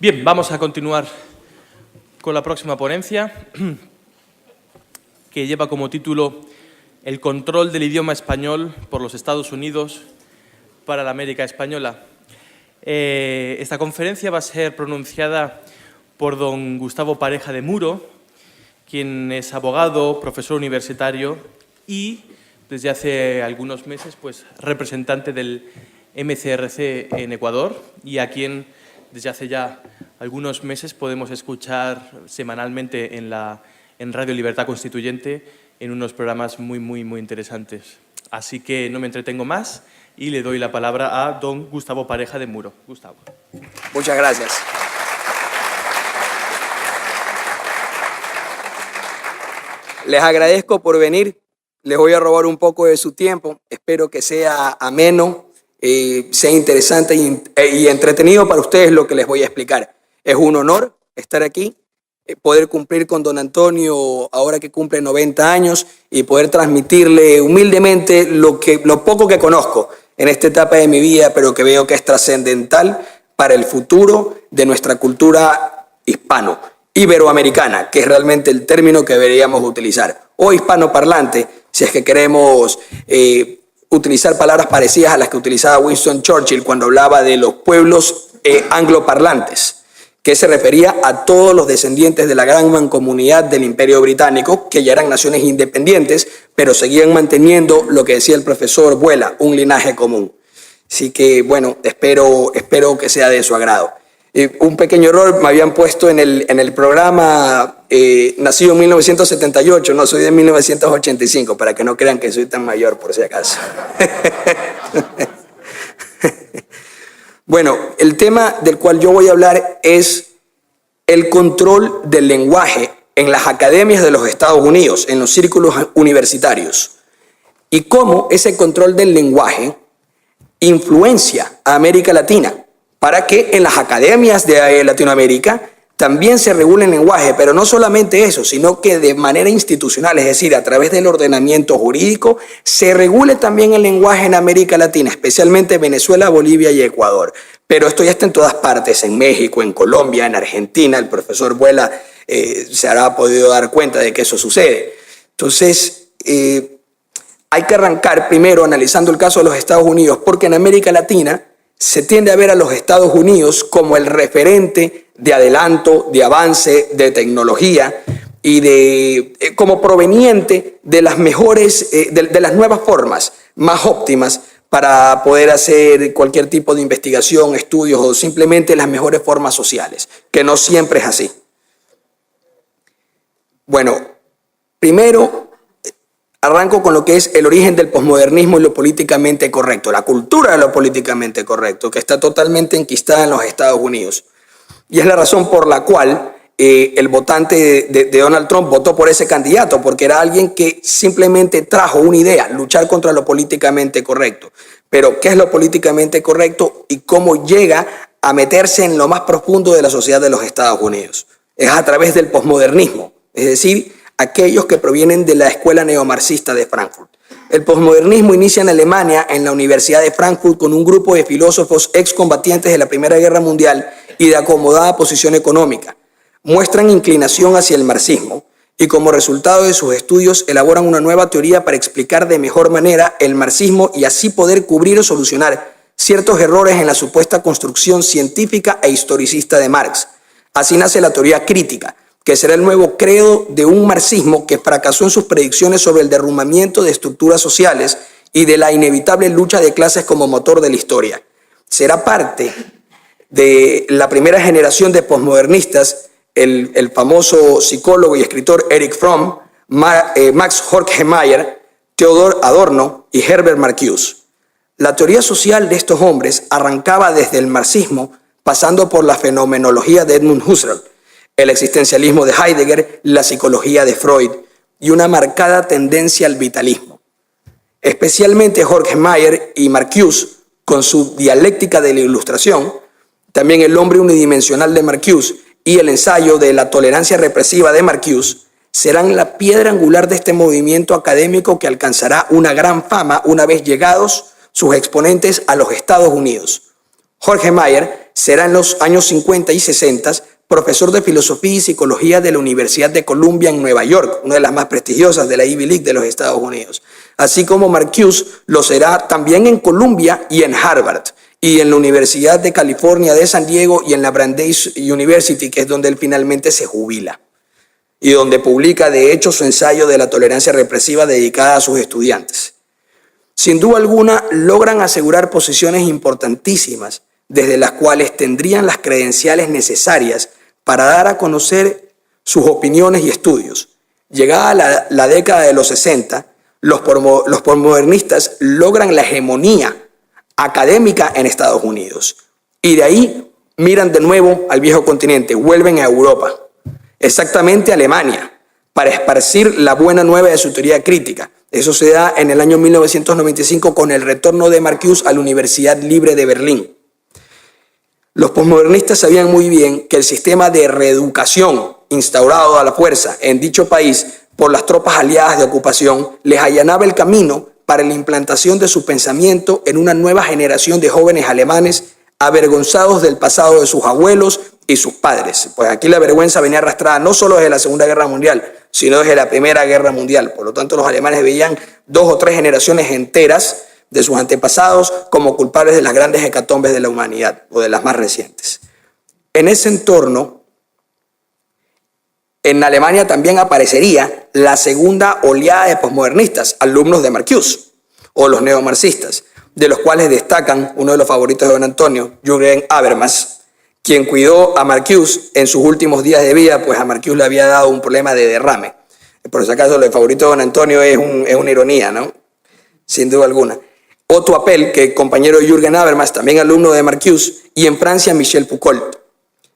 Bien, vamos a continuar con la próxima ponencia, que lleva como título El control del idioma español por los Estados Unidos para la América Española. Esta conferencia va a ser pronunciada por don Gustavo Pareja de Muro, quien es abogado, profesor universitario y, desde hace algunos meses, representante del MCRC en Ecuador, y a quien desde hace ya algunos meses podemos escuchar semanalmente en Radio Libertad Constituyente en unos programas muy interesantes. Así que no me entretengo más y le doy la palabra a don Gustavo Pareja de Muro. Gustavo. Muchas gracias. Les agradezco por venir. Les voy a robar un poco de su tiempo. Espero que sea ameno, sea interesante y entretenido para ustedes lo que les voy a explicar. Es un honor estar aquí, poder cumplir con don Antonio ahora que cumple 90 años y poder transmitirle humildemente lo poco que conozco en esta etapa de mi vida, pero que veo que es trascendental para el futuro de nuestra cultura iberoamericana, que es realmente el término que deberíamos utilizar, o hispanoparlante, si es que queremos utilizar palabras parecidas a las que utilizaba Winston Churchill cuando hablaba de los pueblos angloparlantes, que se refería a todos los descendientes de la gran mancomunidad del Imperio Británico, que ya eran naciones independientes, pero seguían manteniendo lo que decía el profesor Vuela, un linaje común. Así que, bueno, espero que sea de su agrado. Un pequeño error, me habían puesto en el programa nacido en 1978, no, soy de 1985, para que no crean que soy tan mayor, por si acaso. Bueno, el tema del cual yo voy a hablar es el control del lenguaje en las academias de los Estados Unidos, en los círculos universitarios, y cómo ese control del lenguaje influencia a América Latina para que en las academias de Latinoamérica también se regule el lenguaje, pero no solamente eso, sino que de manera institucional, es decir, a través del ordenamiento jurídico, se regule también el lenguaje en América Latina, especialmente Venezuela, Bolivia y Ecuador. Pero esto ya está en todas partes, en México, en Colombia, en Argentina. El profesor Vuela se habrá podido dar cuenta de que eso sucede. Entonces, hay que arrancar primero analizando el caso de los Estados Unidos, porque en América Latina se tiende a ver a los Estados Unidos como el referente de adelanto, de avance, de tecnología y como proveniente de las mejores, de las nuevas formas más óptimas para poder hacer cualquier tipo de investigación, estudios o simplemente las mejores formas sociales, que no siempre es así. Bueno, primero arranco con lo que es el origen del posmodernismo y lo políticamente correcto, la cultura de lo políticamente correcto, que está totalmente enquistada en los Estados Unidos. Y es la razón por la cual el votante de Donald Trump votó por ese candidato, porque era alguien que simplemente trajo una idea, luchar contra lo políticamente correcto. Pero, ¿qué es lo políticamente correcto y cómo llega a meterse en lo más profundo de la sociedad de los Estados Unidos? Es a través del posmodernismo, es decir, aquellos que provienen de la escuela neomarxista de Frankfurt. El posmodernismo inicia en Alemania, en la Universidad de Frankfurt, con un grupo de filósofos excombatientes de la Primera Guerra Mundial y de acomodada posición económica. Muestran inclinación hacia el marxismo y como resultado de sus estudios elaboran una nueva teoría para explicar de mejor manera el marxismo y así poder cubrir o solucionar ciertos errores en la supuesta construcción científica e historicista de Marx. Así nace la teoría crítica, que será el nuevo credo de un marxismo que fracasó en sus predicciones sobre el derrumbamiento de estructuras sociales y de la inevitable lucha de clases como motor de la historia. Será parte de la primera generación de posmodernistas el famoso psicólogo y escritor Erich Fromm, Max Horkheimer, Theodor Adorno y Herbert Marcuse. La teoría social de estos hombres arrancaba desde el marxismo, pasando por la fenomenología de Edmund Husserl, el existencialismo de Heidegger, la psicología de Freud y una marcada tendencia al vitalismo. Especialmente Horkheimer y Marcuse, con su dialéctica de la ilustración, también el hombre unidimensional de Marcuse y el ensayo de la tolerancia represiva de Marcuse, serán la piedra angular de este movimiento académico que alcanzará una gran fama una vez llegados sus exponentes a los Estados Unidos. Horkheimer será en los años 50 y 60 profesor de filosofía y psicología de la Universidad de Columbia en Nueva York, una de las más prestigiosas de la Ivy League de los Estados Unidos. Así como Marcuse lo será también en Columbia y en Harvard, y en la Universidad de California de San Diego y en la Brandeis University, que es donde él finalmente se jubila, y donde publica de hecho su ensayo de la tolerancia represiva dedicada a sus estudiantes. Sin duda alguna, logran asegurar posiciones importantísimas desde las cuales tendrían las credenciales necesarias para dar a conocer sus opiniones y estudios. Llegada la década de los 60, los posmodernistas logran la hegemonía académica en Estados Unidos. Y de ahí miran de nuevo al viejo continente, vuelven a Europa, exactamente a Alemania, para esparcir la buena nueva de su teoría crítica. Eso se da en el año 1995 con el retorno de Marcuse a la Universidad Libre de Berlín. Los posmodernistas sabían muy bien que el sistema de reeducación instaurado a la fuerza en dicho país por las tropas aliadas de ocupación les allanaba el camino para la implantación de su pensamiento en una nueva generación de jóvenes alemanes avergonzados del pasado de sus abuelos y sus padres. Pues aquí la vergüenza venía arrastrada no solo desde la Segunda Guerra Mundial, sino desde la Primera Guerra Mundial. Por lo tanto, los alemanes veían 2 o 3 generaciones enteras de sus antepasados como culpables de las grandes hecatombes de la humanidad, o de las más recientes. En ese entorno, en Alemania también aparecería la segunda oleada de posmodernistas, alumnos de Marcuse, o los neomarxistas, de los cuales destacan uno de los favoritos de don Antonio, Jürgen Habermas, quien cuidó a Marcuse en sus últimos días de vida, pues a Marcuse le había dado un problema de derrame. Por si acaso, el favorito de don Antonio es una ironía, ¿no? Sin duda alguna. Otto Appel, que es compañero de Jürgen Habermas, también alumno de Marcuse, y en Francia Michel Foucault,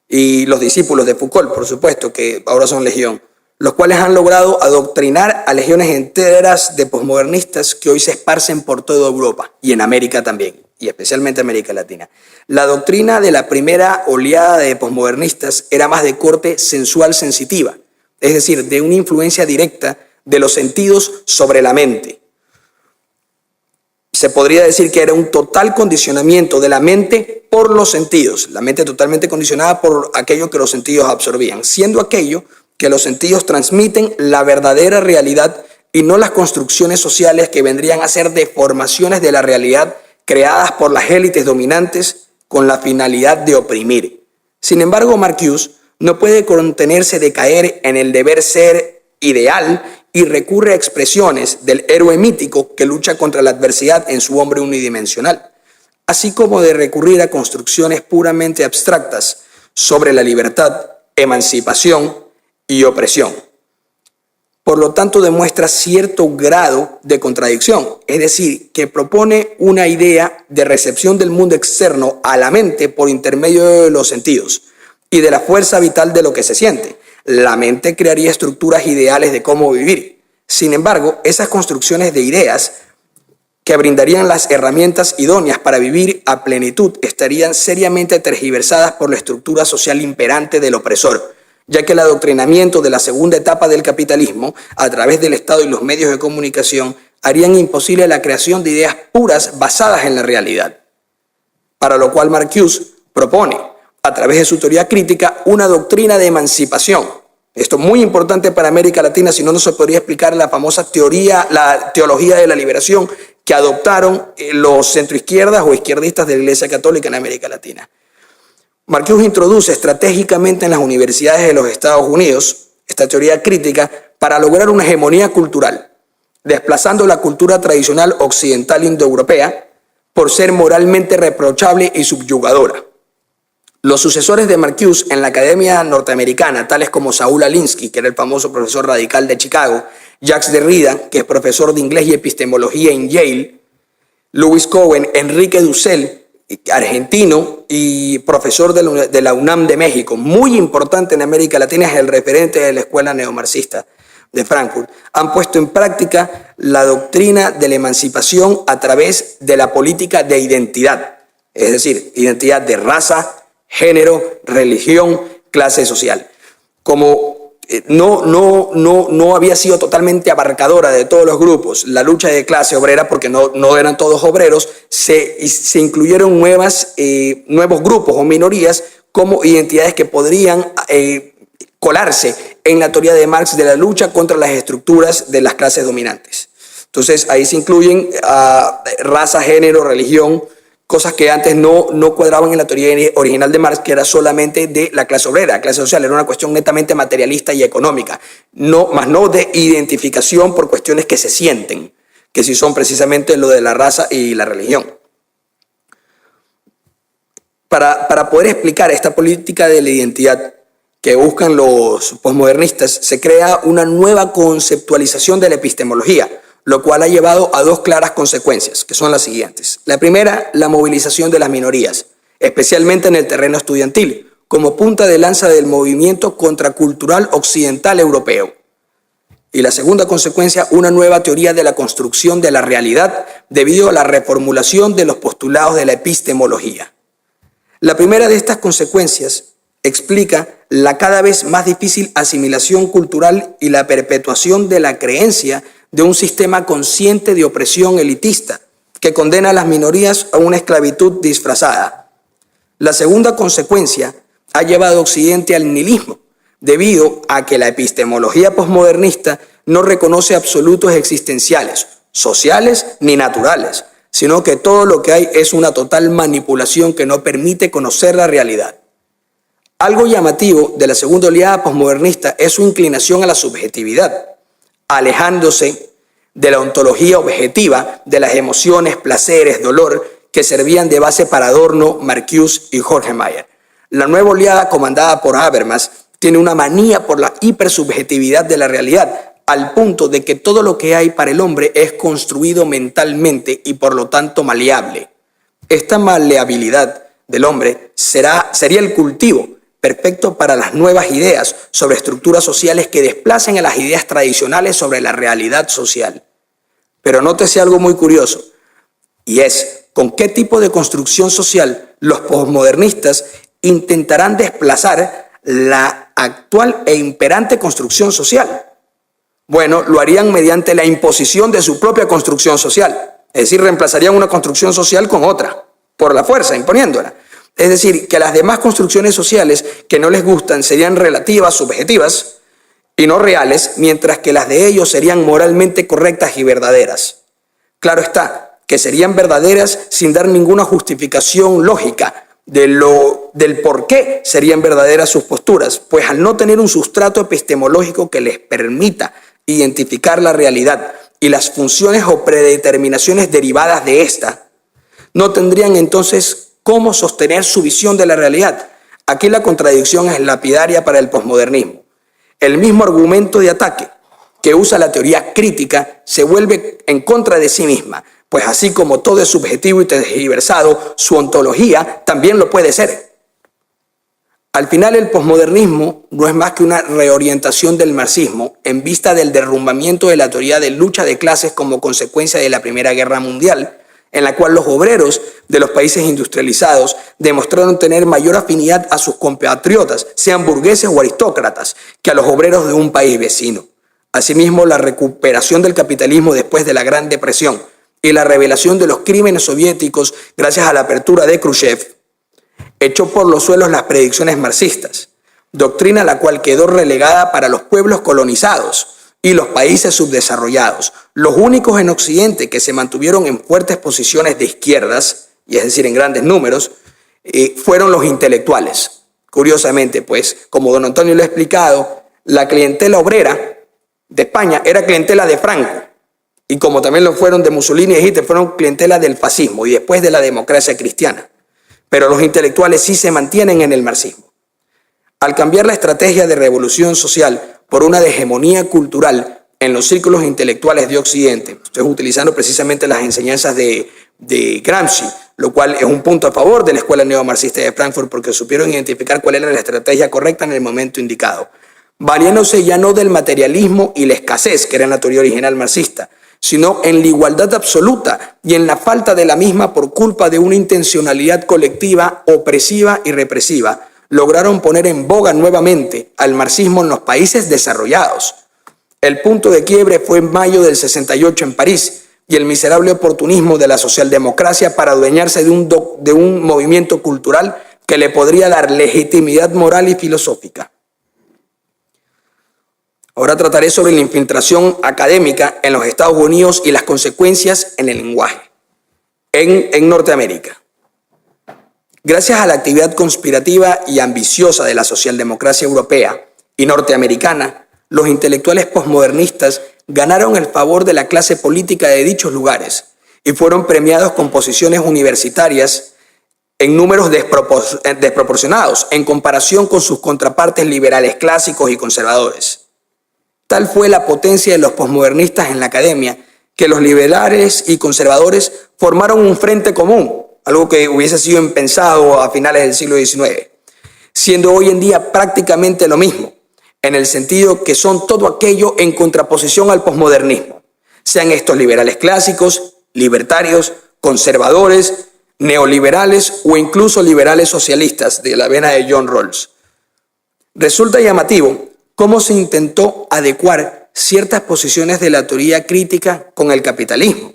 y los discípulos de Foucault, por supuesto, que ahora son legión, los cuales han logrado adoctrinar a legiones enteras de posmodernistas que hoy se esparcen por toda Europa y en América también, y especialmente América Latina. La doctrina de la primera oleada de posmodernistas era más de corte sensual sensitiva, es decir, de una influencia directa de los sentidos sobre la mente. Se podría decir que era un total condicionamiento de la mente por los sentidos, la mente totalmente condicionada por aquello que los sentidos absorbían, siendo aquello que los sentidos transmiten la verdadera realidad y no las construcciones sociales que vendrían a ser deformaciones de la realidad creadas por las élites dominantes con la finalidad de oprimir. Sin embargo, Marcuse no puede contenerse de caer en el deber ser ideal y recurre a expresiones del héroe mítico que lucha contra la adversidad en su hombre unidimensional, así como de recurrir a construcciones puramente abstractas sobre la libertad, emancipación y opresión. Por lo tanto, demuestra cierto grado de contradicción, es decir, que propone una idea de recepción del mundo externo a la mente por intermedio de los sentidos y de la fuerza vital de lo que se siente. La mente crearía estructuras ideales de cómo vivir. Sin embargo, esas construcciones de ideas que brindarían las herramientas idóneas para vivir a plenitud estarían seriamente tergiversadas por la estructura social imperante del opresor, ya que el adoctrinamiento de la segunda etapa del capitalismo a través del Estado y los medios de comunicación harían imposible la creación de ideas puras basadas en la realidad. Para lo cual Marcuse propone, a través de su teoría crítica, una doctrina de emancipación. Esto es muy importante para América Latina, si no, no se podría explicar la famosa la teología de la liberación que adoptaron los centroizquierdas o izquierdistas de la Iglesia Católica en América Latina. Marcuse introduce estratégicamente en las universidades de los Estados Unidos esta teoría crítica para lograr una hegemonía cultural, desplazando la cultura tradicional occidental indoeuropea por ser moralmente reprochable y subyugadora. Los sucesores de Marcuse en la Academia Norteamericana, tales como Saúl Alinsky, que era el famoso profesor radical de Chicago, Jacques Derrida, que es profesor de inglés y epistemología en Yale, Lewis Cohen, Enrique Dussel, argentino y profesor de la UNAM de México, muy importante en América Latina, es el referente de la escuela neomarxista de Frankfurt, han puesto en práctica la doctrina de la emancipación a través de la política de identidad, es decir, identidad de raza, género, religión, clase social. Como no había sido totalmente abarcadora de todos los grupos, la lucha de clase obrera, porque no eran todos obreros, se incluyeron nuevos grupos o minorías como identidades que podrían colarse en la teoría de Marx de la lucha contra las estructuras de las clases dominantes. Entonces ahí se incluyen raza, género, religión, cosas que antes no cuadraban en la teoría original de Marx, que era solamente de la clase obrera, la clase social, era una cuestión netamente materialista y económica, más no de identificación por cuestiones que se sienten, que sí son precisamente lo de la raza y la religión. Para poder explicar esta política de la identidad que buscan los posmodernistas, se crea una nueva conceptualización de la epistemología, lo cual ha llevado a dos claras consecuencias, que son las siguientes. La primera, la movilización de las minorías, especialmente en el terreno estudiantil, como punta de lanza del movimiento contracultural occidental europeo. Y la segunda consecuencia, una nueva teoría de la construcción de la realidad debido a la reformulación de los postulados de la epistemología. La primera de estas consecuencias explica la cada vez más difícil asimilación cultural y la perpetuación de la creencia de un sistema consciente de opresión elitista que condena a las minorías a una esclavitud disfrazada. La segunda consecuencia ha llevado a Occidente al nihilismo, debido a que la epistemología posmodernista no reconoce absolutos existenciales, sociales ni naturales, sino que todo lo que hay es una total manipulación que no permite conocer la realidad. Algo llamativo de la segunda oleada posmodernista es su inclinación a la subjetividad, alejándose de la ontología objetiva de las emociones, placeres, dolor que servían de base para Adorno, Marcuse y Horkheimer. La nueva oleada comandada por Habermas tiene una manía por la hipersubjetividad de la realidad, al punto de que todo lo que hay para el hombre es construido mentalmente y por lo tanto maleable. Esta maleabilidad del hombre sería el cultivo perfecto para las nuevas ideas sobre estructuras sociales que desplacen a las ideas tradicionales sobre la realidad social. Pero nótese algo muy curioso, y es con qué tipo de construcción social los posmodernistas intentarán desplazar la actual e imperante construcción social. Bueno, lo harían mediante la imposición de su propia construcción social, es decir, reemplazarían una construcción social con otra, por la fuerza, imponiéndola. Es decir, que las demás construcciones sociales que no les gustan serían relativas, subjetivas y no reales, mientras que las de ellos serían moralmente correctas y verdaderas. Claro está, que serían verdaderas sin dar ninguna justificación lógica del por qué serían verdaderas sus posturas, pues al no tener un sustrato epistemológico que les permita identificar la realidad y las funciones o predeterminaciones derivadas de esta, no tendrían entonces cómo sostener su visión de la realidad. Aquí la contradicción es lapidaria para el posmodernismo. El mismo argumento de ataque que usa la teoría crítica se vuelve en contra de sí misma, pues así como todo es subjetivo y tergiversado, su ontología también lo puede ser. Al final, el posmodernismo no es más que una reorientación del marxismo en vista del derrumbamiento de la teoría de lucha de clases como consecuencia de la Primera Guerra Mundial, en la cual los obreros de los países industrializados demostraron tener mayor afinidad a sus compatriotas, sean burgueses o aristócratas, que a los obreros de un país vecino. Asimismo, la recuperación del capitalismo después de la Gran Depresión y la revelación de los crímenes soviéticos gracias a la apertura de Khrushchev echó por los suelos las predicciones marxistas, doctrina la cual quedó relegada para los pueblos colonizados y los países subdesarrollados. Los únicos en Occidente que se mantuvieron en fuertes posiciones de izquierdas, y es decir, en grandes números, fueron los intelectuales. Curiosamente, pues, como don Antonio lo ha explicado, la clientela obrera de España era clientela de Franco, y como también lo fueron de Mussolini y Hitler, fueron clientela del fascismo y después de la democracia cristiana. Pero los intelectuales sí se mantienen en el marxismo. Al cambiar la estrategia de revolución social por una de hegemonía cultural en los círculos intelectuales de Occidente, estoy utilizando precisamente las enseñanzas de Gramsci, lo cual es un punto a favor de la escuela neomarxista de Frankfurt porque supieron identificar cuál era la estrategia correcta en el momento indicado, valiéndose ya no del materialismo y la escasez, que era la teoría original marxista, sino en la igualdad absoluta y en la falta de la misma por culpa de una intencionalidad colectiva, opresiva y represiva, lograron poner en boga nuevamente al marxismo en los países desarrollados. El punto de quiebre fue en mayo del 68 en París y el miserable oportunismo de la socialdemocracia para adueñarse de un movimiento cultural que le podría dar legitimidad moral y filosófica. Ahora trataré sobre la infiltración académica en los Estados Unidos y las consecuencias en el lenguaje en Norteamérica. Gracias a la actividad conspirativa y ambiciosa de la socialdemocracia europea y norteamericana, los intelectuales posmodernistas ganaron el favor de la clase política de dichos lugares y fueron premiados con posiciones universitarias en números desproporcionados en comparación con sus contrapartes liberales clásicos y conservadores. Tal fue la potencia de los posmodernistas en la academia que los liberales y conservadores formaron un frente común, algo que hubiese sido impensado a finales del siglo XIX, siendo hoy en día prácticamente lo mismo, en el sentido que son todo aquello en contraposición al posmodernismo, sean estos liberales clásicos, libertarios, conservadores, neoliberales o incluso liberales socialistas de la vena de John Rawls. Resulta llamativo cómo se intentó adecuar ciertas posiciones de la teoría crítica con el capitalismo,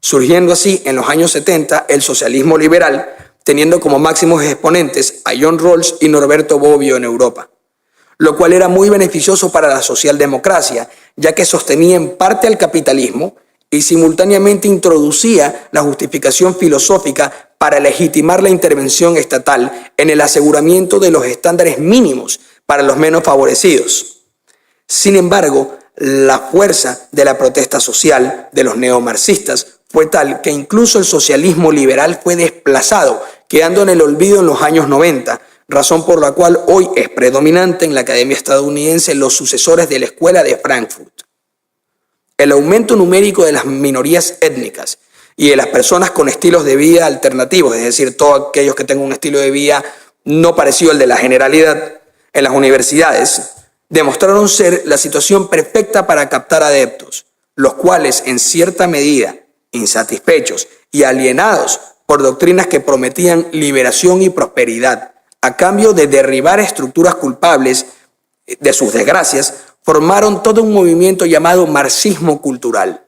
surgiendo así en los años 70 el socialismo liberal, teniendo como máximos exponentes a John Rawls y Norberto Bobbio en Europa, lo cual era muy beneficioso para la socialdemocracia, ya que sostenía en parte al capitalismo y simultáneamente introducía la justificación filosófica para legitimar la intervención estatal en el aseguramiento de los estándares mínimos para los menos favorecidos. Sin embargo, la fuerza de la protesta social de los neomarxistas fue tal que incluso el socialismo liberal fue desplazado, quedando en el olvido en los años 90, razón por la cual hoy es predominante en la academia estadounidense los sucesores de la Escuela de Frankfurt. El aumento numérico de las minorías étnicas y de las personas con estilos de vida alternativos, es decir, todos aquellos que tengan un estilo de vida no parecido al de la generalidad en las universidades, demostraron ser la situación perfecta para captar adeptos, los cuales en cierta medida, insatisfechos y alienados por doctrinas que prometían liberación y prosperidad, a cambio de derribar estructuras culpables de sus desgracias, formaron todo un movimiento llamado marxismo cultural.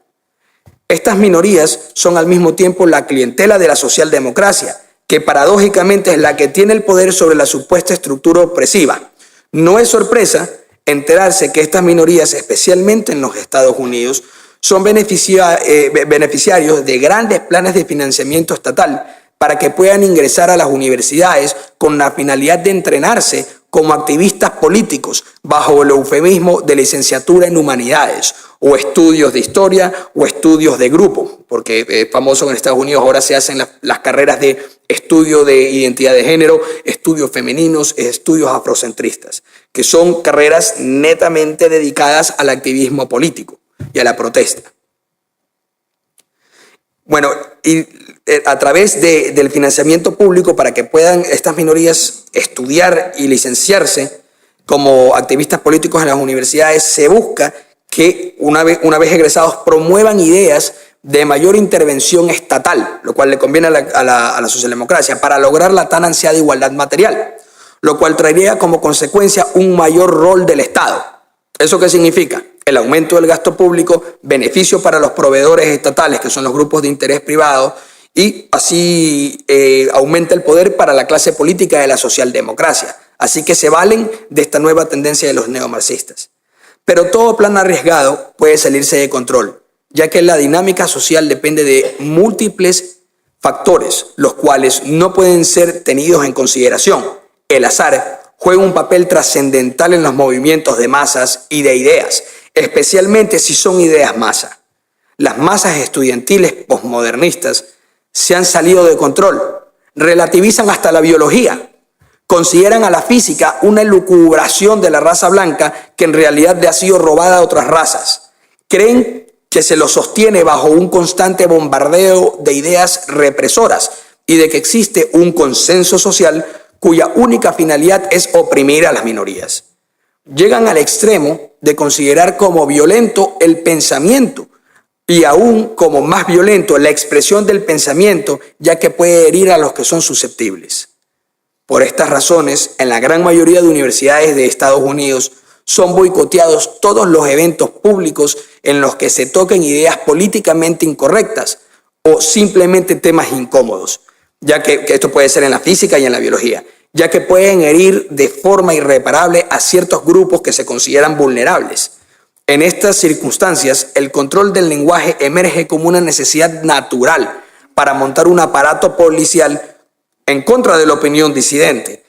Estas minorías son al mismo tiempo la clientela de la socialdemocracia, que paradójicamente es la que tiene el poder sobre la supuesta estructura opresiva. No es sorpresa enterarse que estas minorías, especialmente en los Estados Unidos, son beneficiarios de grandes planes de financiamiento estatal para que puedan ingresar a las universidades con la finalidad de entrenarse como activistas políticos bajo el eufemismo de licenciatura en humanidades o estudios de historia o estudios de grupo, porque es famoso en Estados Unidos ahora se hacen las carreras de estudio de identidad de género, estudios femeninos, estudios afrocentristas, que son carreras netamente dedicadas al activismo político y a la protesta. Bueno, y a través del financiamiento público para que puedan estas minorías estudiar y licenciarse como activistas políticos en las universidades, se busca que una vez egresados promuevan ideas de mayor intervención estatal, lo cual le conviene a la socialdemocracia, para lograr la tan ansiada igualdad material, lo cual traería como consecuencia un mayor rol del Estado. ¿Eso qué significa? El aumento del gasto público, beneficio para los proveedores estatales, que son los grupos de interés privado, y así aumenta el poder para la clase política de la socialdemocracia. Así que se valen de esta nueva tendencia de los neomarxistas. Pero todo plan arriesgado puede salirse de control, ya que la dinámica social depende de múltiples factores, los cuales no pueden ser tenidos en consideración. El azar juega un papel trascendental en los movimientos de masas y de ideas, especialmente si son ideas masa. Las masas estudiantiles posmodernistas se han salido de control, relativizan hasta la biología, consideran a la física una elucubración de la raza blanca que en realidad le ha sido robada a otras razas. Creen que se lo sostiene bajo un constante bombardeo de ideas represoras y de que existe un consenso social cuya única finalidad es oprimir a las minorías. Llegan al extremo de considerar como violento el pensamiento y aún como más violento la expresión del pensamiento, ya que puede herir a los que son susceptibles. Por estas razones, en la gran mayoría de universidades de Estados Unidos son boicoteados todos los eventos públicos en los que se toquen ideas políticamente incorrectas o simplemente temas incómodos, ya que esto puede ser en la física y en la biología, ya que pueden herir de forma irreparable a ciertos grupos que se consideran vulnerables. En estas circunstancias, el control del lenguaje emerge como una necesidad natural para montar un aparato policial en contra de la opinión disidente.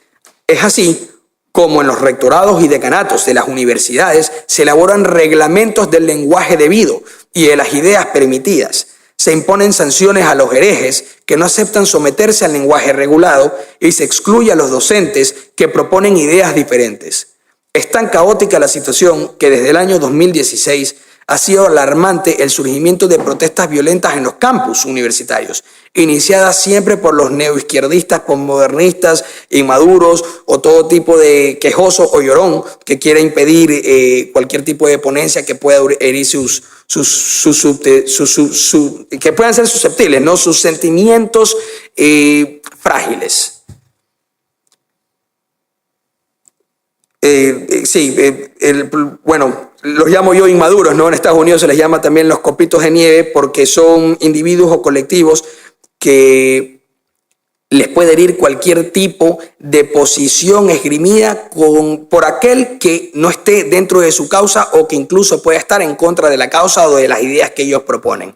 Es así como en los rectorados y decanatos de las universidades se elaboran reglamentos del lenguaje debido y de las ideas permitidas. Se imponen sanciones a los herejes que no aceptan someterse al lenguaje regulado y se excluye a los docentes que proponen ideas diferentes. Es tan caótica la situación que desde el año 2016 ha sido alarmante el surgimiento de protestas violentas en los campus universitarios, iniciadas siempre por los neoizquierdistas, posmodernistas, inmaduros o todo tipo de quejoso o llorón que quiera impedir cualquier tipo de ponencia que pueda herir que puedan ser susceptibles, ¿no? Sus sentimientos frágiles. Bueno, los llamo yo inmaduros, ¿no? En Estados Unidos se les llama también los copitos de nieve porque son individuos o colectivos que les puede herir cualquier tipo de posición esgrimida por aquel que no esté dentro de su causa o que incluso pueda estar en contra de la causa o de las ideas que ellos proponen.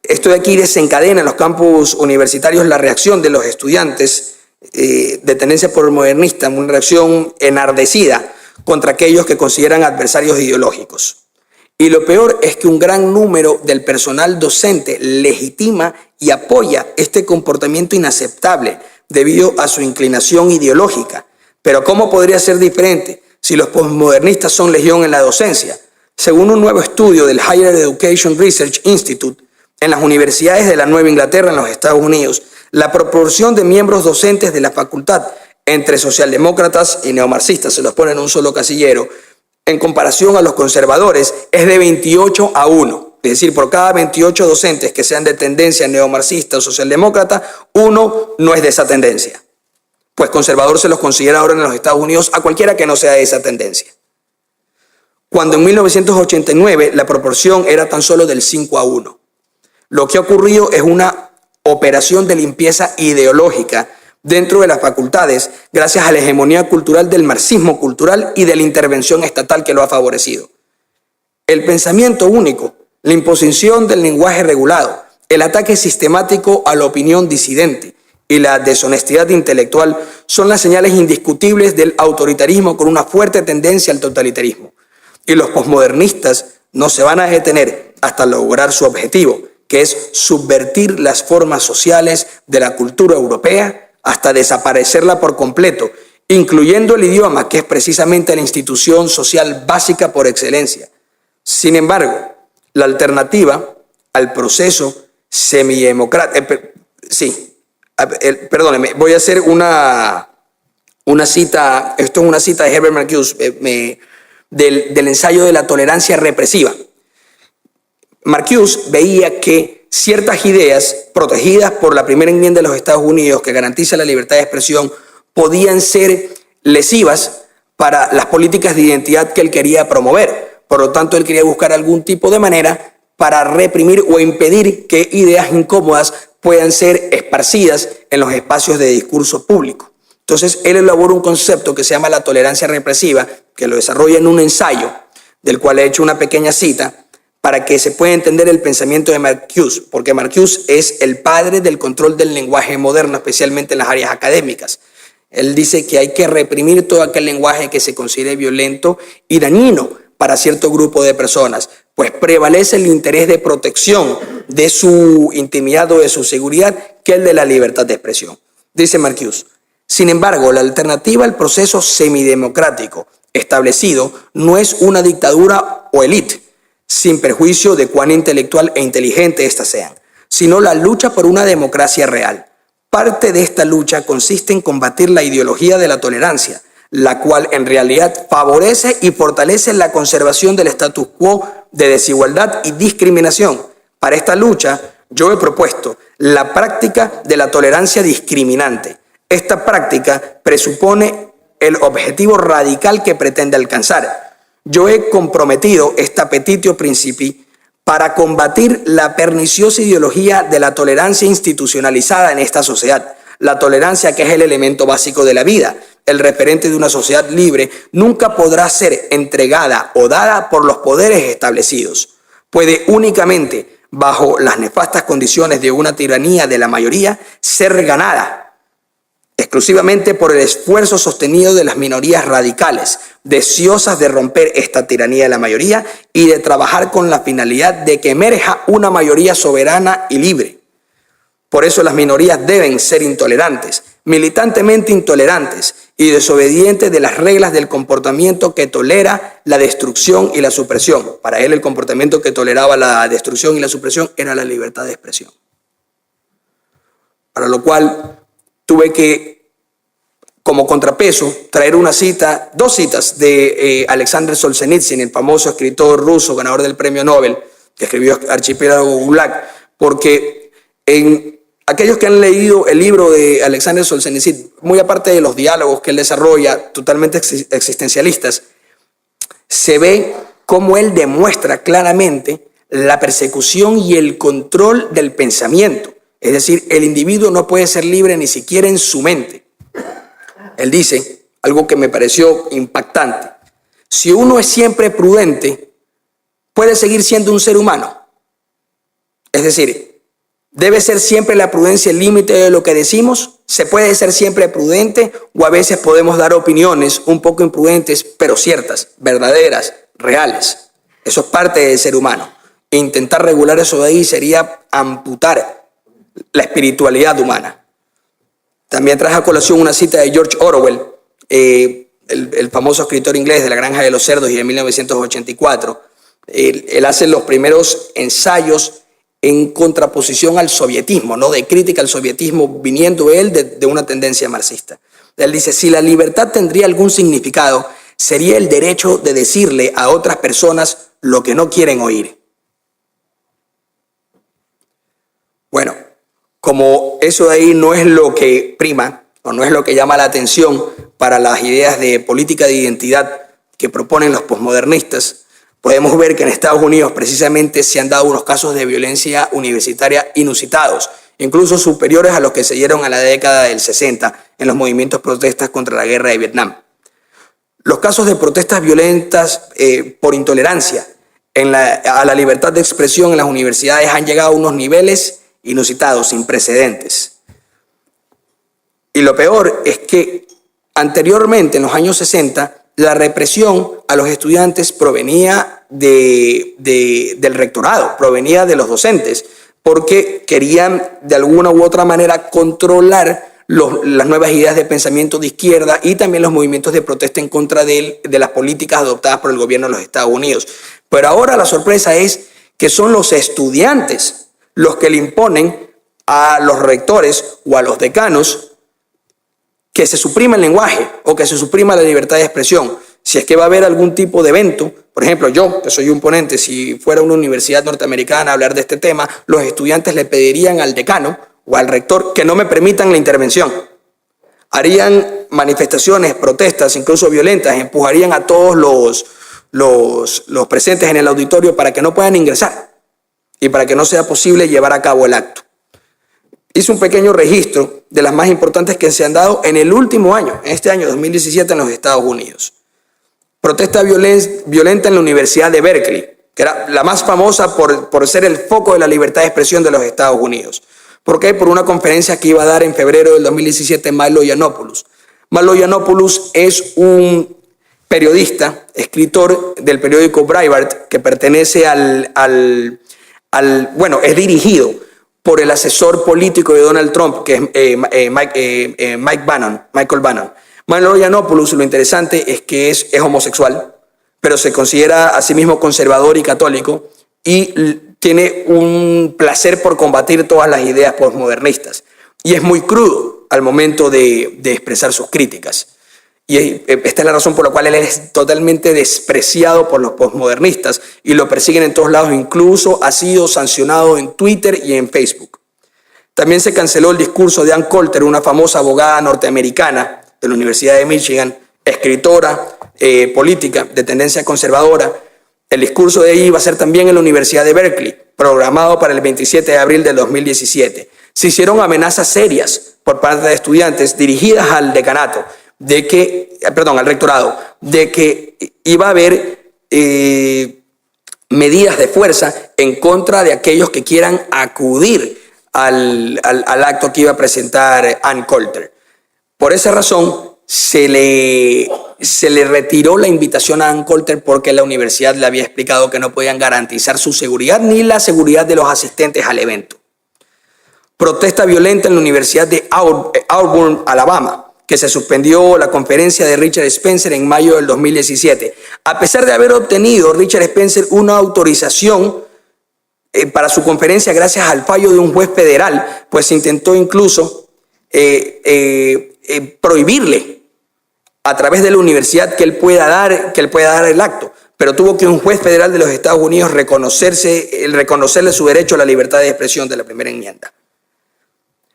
Esto de aquí desencadena en los campus universitarios la reacción de los estudiantes de tendencia posmodernista, una reacción enardecida contra aquellos que consideran adversarios ideológicos. Y lo peor es que un gran número del personal docente legitima y apoya este comportamiento inaceptable debido a su inclinación ideológica. Pero ¿cómo podría ser diferente si los posmodernistas son legión en la docencia? Según un nuevo estudio del Higher Education Research Institute, en las universidades de la Nueva Inglaterra en los Estados Unidos, la proporción de miembros docentes de la facultad entre socialdemócratas y neomarxistas, se los pone en un solo casillero, en comparación a los conservadores, es de 28-1. Es decir, por cada 28 docentes que sean de tendencia neomarxista o socialdemócrata, uno no es de esa tendencia. Pues conservador se los considera ahora en los Estados Unidos a cualquiera que no sea de esa tendencia. Cuando en 1989 la proporción era tan solo del 5-1. Lo que ha ocurrido es una operación de limpieza ideológica dentro de las facultades gracias a la hegemonía cultural del marxismo cultural y de la intervención estatal que lo ha favorecido. El pensamiento único, la imposición del lenguaje regulado, el ataque sistemático a la opinión disidente y la deshonestidad intelectual son las señales indiscutibles del autoritarismo con una fuerte tendencia al totalitarismo. Y los posmodernistas no se van a detener hasta lograr su objetivo, que es subvertir las formas sociales de la cultura europea hasta desaparecerla por completo, incluyendo el idioma, que es precisamente la institución social básica por excelencia. Sin embargo, la alternativa al proceso semidemocrático... perdóneme, voy a hacer una cita, esto es una cita de Herbert Marcuse, del ensayo de la tolerancia represiva. Marcuse veía que ciertas ideas protegidas por la primera enmienda de los Estados Unidos que garantiza la libertad de expresión podían ser lesivas para las políticas de identidad que él quería promover. Por lo tanto, él quería buscar algún tipo de manera para reprimir o impedir que ideas incómodas puedan ser esparcidas en los espacios de discurso público. Entonces, él elaboró un concepto que se llama la tolerancia represiva, que lo desarrolla en un ensayo, del cual he hecho una pequeña cita, para que se pueda entender el pensamiento de Marcuse, porque Marcuse es el padre del control del lenguaje moderno, especialmente en las áreas académicas. Él dice que hay que reprimir todo aquel lenguaje que se considere violento y dañino para cierto grupo de personas, pues prevalece el interés de protección de su intimidad o de su seguridad que el de la libertad de expresión. Dice Marcuse, sin embargo, la alternativa al proceso semidemocrático establecido no es una dictadura o élite, sin perjuicio de cuán intelectual e inteligente éstas sean, sino la lucha por una democracia real. Parte de esta lucha consiste en combatir la ideología de la tolerancia, la cual en realidad favorece y fortalece la conservación del status quo de desigualdad y discriminación. Para esta lucha, yo he propuesto la práctica de la tolerancia discriminante, Esta práctica presupone el objetivo radical que pretende alcanzar. Yo he comprometido esta petitio principii para combatir la perniciosa ideología de la tolerancia institucionalizada en esta sociedad. La tolerancia, que es el elemento básico de la vida, el referente de una sociedad libre, nunca podrá ser entregada o dada por los poderes establecidos. Puede únicamente, bajo las nefastas condiciones de una tiranía de la mayoría, ser ganada exclusivamente por el esfuerzo sostenido de las minorías radicales, deseosas de romper esta tiranía de la mayoría y de trabajar con la finalidad de que emerja una mayoría soberana y libre. Por eso las minorías deben ser intolerantes, militantemente intolerantes y desobedientes de las reglas del comportamiento que tolera la destrucción y la supresión. Para él, el comportamiento que toleraba la destrucción y la supresión era la libertad de expresión. Para lo cual tuve que, como contrapeso, traer dos citas de Alexander Solzhenitsyn, el famoso escritor ruso ganador del premio Nobel, que escribió Archipiélago Gulag, porque en aquellos que han leído el libro de Alexander Solzhenitsyn, muy aparte de los diálogos que él desarrolla, totalmente existencialistas, se ve cómo él demuestra claramente la persecución y el control del pensamiento. Es decir, el individuo no puede ser libre ni siquiera en su mente. Él dice algo que me pareció impactante. Si uno es siempre prudente, puede seguir siendo un ser humano. Es decir, ¿debe ser siempre la prudencia el límite de lo que decimos? ¿Se puede ser siempre prudente o a veces podemos dar opiniones un poco imprudentes, pero ciertas, verdaderas, reales? Eso es parte del ser humano. E intentar regular eso de ahí sería amputar la espiritualidad humana. También traje a colación una cita de George Orwell, el famoso escritor inglés de La Granja de los Cerdos y de 1984. Él hace los primeros ensayos en contraposición al sovietismo, ¿no? De crítica al sovietismo, viniendo él de una tendencia marxista. Él dice, si la libertad tendría algún significado, sería el derecho de decirle a otras personas lo que no quieren oír. Bueno, como eso de ahí no es lo que prima o no es lo que llama la atención para las ideas de política de identidad que proponen los posmodernistas, podemos ver que en Estados Unidos precisamente se han dado unos casos de violencia universitaria inusitados, incluso superiores a los que se dieron a la década del 60 en los movimientos protestas contra la guerra de Vietnam. Los casos de protestas violentas por intolerancia a la libertad de expresión en las universidades han llegado a unos niveles inusitados, sin precedentes. Y lo peor es que anteriormente, en los años 60, la represión a los estudiantes provenía del rectorado, provenía de los docentes, porque querían de alguna u otra manera controlar las nuevas ideas de pensamiento de izquierda y también los movimientos de protesta en contra de las políticas adoptadas por el gobierno de los Estados Unidos. Pero ahora la sorpresa es que son los estudiantes los que le imponen a los rectores o a los decanos que se suprima el lenguaje o que se suprima la libertad de expresión. Si es que va a haber algún tipo de evento, por ejemplo, yo, que soy un ponente, si fuera una universidad norteamericana a hablar de este tema, los estudiantes le pedirían al decano o al rector que no me permitan la intervención. Harían manifestaciones, protestas, incluso violentas, empujarían a todos los presentes en el auditorio para que no puedan ingresar y para que no sea posible llevar a cabo el acto. Hice un pequeño registro de las más importantes que se han dado en el último año, en este año 2017 en los Estados Unidos. Protesta violenta en la Universidad de Berkeley, que era la más famosa por ser el foco de la libertad de expresión de los Estados Unidos. ¿Por qué? Por una conferencia que iba a dar en febrero del 2017 Milo Yiannopoulos. Milo Yiannopoulos es un periodista, escritor del periódico Breitbart, que pertenece es dirigido por el asesor político de Donald Trump, que es Michael Bannon. Milo Yiannopoulos, lo interesante es que es homosexual, pero se considera a sí mismo conservador y católico y tiene un placer por combatir todas las ideas postmodernistas. Y es muy crudo al momento de expresar sus críticas. Y esta es la razón por la cual él es totalmente despreciado por los postmodernistas y lo persiguen en todos lados. Incluso ha sido sancionado en Twitter y en Facebook. También se canceló el discurso de Ann Coulter, una famosa abogada norteamericana de la Universidad de Michigan, escritora política de tendencia conservadora. El discurso de ella iba a ser también en la Universidad de Berkeley, programado para el 27 de abril del 2017. Se hicieron amenazas serias por parte de estudiantes dirigidas al decanato, al rectorado, de que iba a haber medidas de fuerza en contra de aquellos que quieran acudir al acto que iba a presentar Ann Coulter. Por esa razón, se le retiró la invitación a Ann Coulter porque la universidad le había explicado que no podían garantizar su seguridad ni la seguridad de los asistentes al evento. Protesta violenta en la Universidad de Auburn, Alabama, que se suspendió la conferencia de Richard Spencer en mayo del 2017. A pesar de haber obtenido Richard Spencer una autorización para su conferencia gracias al fallo de un juez federal, pues se intentó incluso prohibirle a través de la universidad que él pueda dar el acto, pero tuvo que un juez federal de los Estados Unidos reconocerle su derecho a la libertad de expresión de la primera enmienda.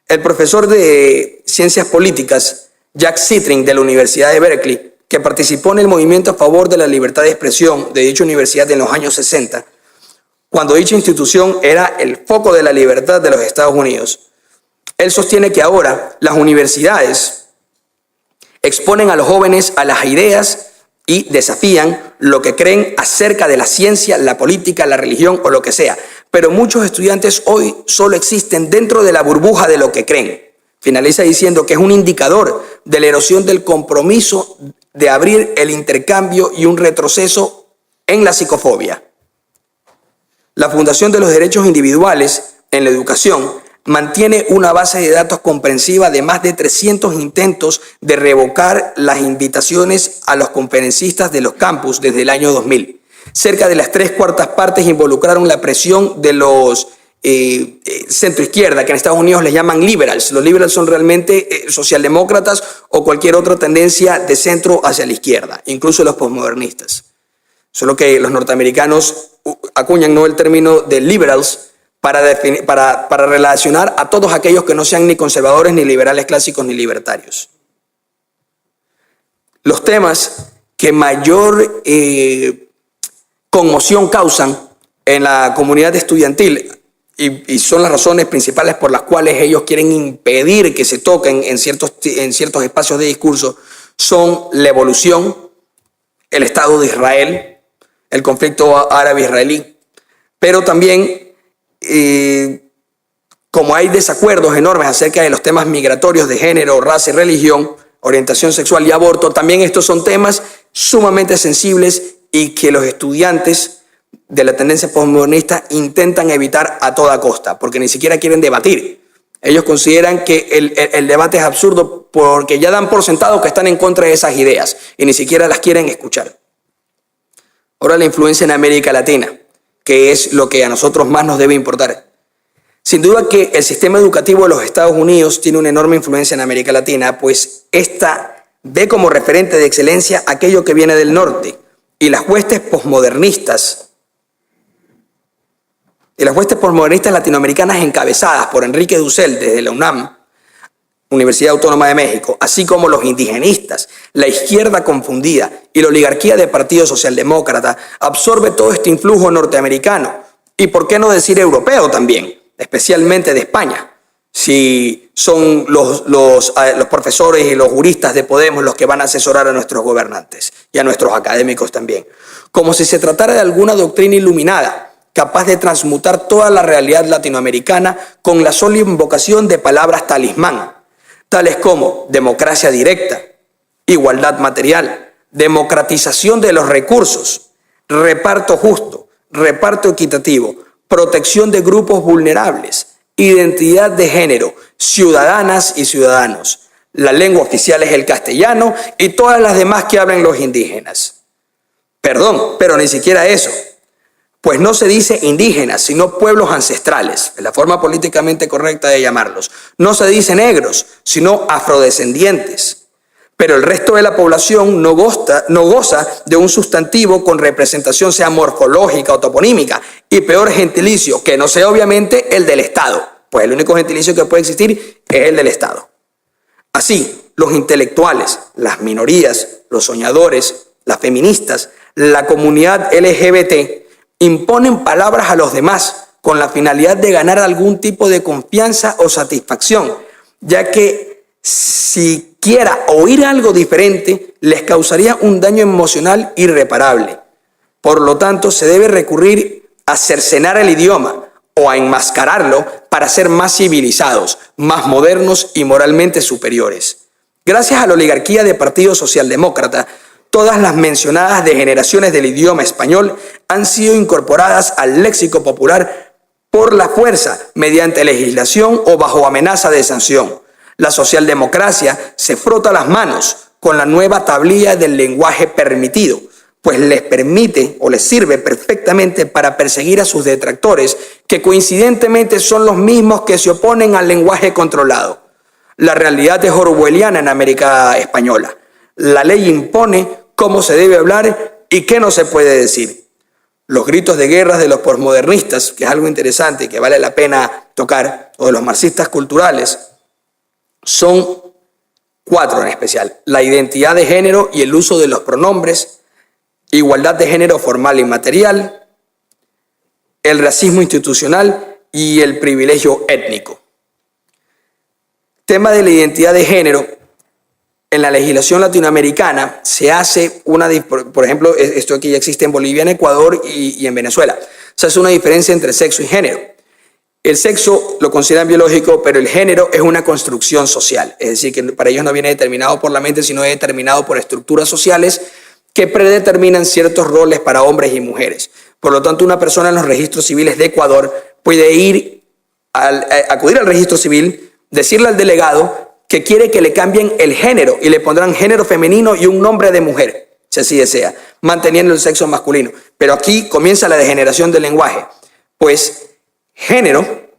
El profesor de Ciencias Políticas, Jack Sitrin, de la Universidad de Berkeley, que participó en el movimiento a favor de la libertad de expresión de dicha universidad en los años 60, cuando dicha institución era el foco de la libertad de los Estados Unidos. Él sostiene que ahora las universidades exponen a los jóvenes a las ideas y desafían lo que creen acerca de la ciencia, la política, la religión o lo que sea. Pero muchos estudiantes hoy solo existen dentro de la burbuja de lo que creen. Finaliza diciendo que es un indicador de la erosión del compromiso de abrir el intercambio y un retroceso en la psicofobia. La Fundación de los Derechos Individuales en la Educación mantiene una base de datos comprensiva de más de 300 intentos de revocar las invitaciones a los conferencistas de los campus desde el año 2000. Cerca de las 3/4 partes involucraron la presión de los centroizquierda, que en Estados Unidos les llaman liberals. Los liberals son realmente socialdemócratas o cualquier otra tendencia de centro hacia la izquierda, incluso los posmodernistas. Solo que los norteamericanos acuñan el término de liberals para relacionar a todos aquellos que no sean ni conservadores, ni liberales clásicos, ni libertarios. Los temas que mayor conmoción causan en la comunidad estudiantil y son las razones principales por las cuales ellos quieren impedir que se toquen en ciertos espacios de discurso son la evolución, el Estado de Israel, el conflicto árabe-israelí, pero también como hay desacuerdos enormes acerca de los temas migratorios de género, raza y religión, orientación sexual y aborto, también estos son temas sumamente sensibles y que los estudiantes de la tendencia postmodernista intentan evitar a toda costa, porque ni siquiera quieren debatir. Ellos consideran que el debate es absurdo porque ya dan por sentado que están en contra de esas ideas y ni siquiera las quieren escuchar. Ahora la influencia en América Latina, que es lo que a nosotros más nos debe importar. Sin duda que el sistema educativo de los Estados Unidos tiene una enorme influencia en América Latina, pues esta ve como referente de excelencia aquello que viene del norte, y las huestes posmodernistas latinoamericanas encabezadas por Enrique Dussel desde la UNAM, Universidad Autónoma de México, así como los indigenistas, la izquierda confundida y la oligarquía del Partido Socialdemócrata, absorbe todo este influjo norteamericano y, por qué no decir, europeo también, especialmente de España, si son los profesores y los juristas de Podemos los que van a asesorar a nuestros gobernantes y a nuestros académicos también, como si se tratara de alguna doctrina iluminada capaz de transmutar toda la realidad latinoamericana con la sola invocación de palabras talismán, tales como democracia directa, igualdad material, democratización de los recursos, reparto justo, reparto equitativo, protección de grupos vulnerables, identidad de género, ciudadanas y ciudadanos. La lengua oficial es el castellano y todas las demás que hablan los indígenas. Perdón, pero ni siquiera eso. Pues no se dice indígenas, sino pueblos ancestrales, es la forma políticamente correcta de llamarlos. No se dice negros, sino afrodescendientes. Pero el resto de la población no goza de un sustantivo con representación sea morfológica o toponímica, y peor gentilicio, que no sea obviamente el del Estado, Pues el único gentilicio que puede existir es el del Estado. Así, los intelectuales, las minorías, los soñadores, las feministas, la comunidad LGBT imponen palabras a los demás con la finalidad de ganar algún tipo de confianza o satisfacción, ya que siquiera oír algo diferente les causaría un daño emocional irreparable. Por lo tanto, se debe recurrir a cercenar el idioma o a enmascararlo para ser más civilizados, más modernos y moralmente superiores. Gracias a la oligarquía de Partido Socialdemócrata, todas las mencionadas degeneraciones del idioma español han sido incorporadas al léxico popular por la fuerza, mediante legislación o bajo amenaza de sanción. La socialdemocracia se frota las manos con la nueva tablilla del lenguaje permitido, pues les permite o les sirve perfectamente para perseguir a sus detractores, que coincidentemente son los mismos que se oponen al lenguaje controlado. La realidad es orwelliana en América española. La ley impone cómo se debe hablar y qué no se puede decir. Los gritos de guerra de los posmodernistas, que es algo interesante y que vale la pena tocar, o de los marxistas culturales, son 4 en especial: la identidad de género y el uso de los pronombres, igualdad de género formal y material, el racismo institucional y el privilegio étnico. Tema de la identidad de género. En la legislación latinoamericana se hace por ejemplo, esto aquí ya existe en Bolivia, en Ecuador y en Venezuela. Se hace una diferencia entre sexo y género. El sexo lo consideran biológico, pero el género es una construcción social. Es decir, que para ellos no viene determinado por la mente, sino determinado por estructuras sociales que predeterminan ciertos roles para hombres y mujeres. Por lo tanto, una persona en los registros civiles de Ecuador puede acudir al registro civil, decirle al delegado que quiere que le cambien el género y le pondrán género femenino y un nombre de mujer, si así desea, manteniendo el sexo masculino. Pero aquí comienza la degeneración del lenguaje, pues género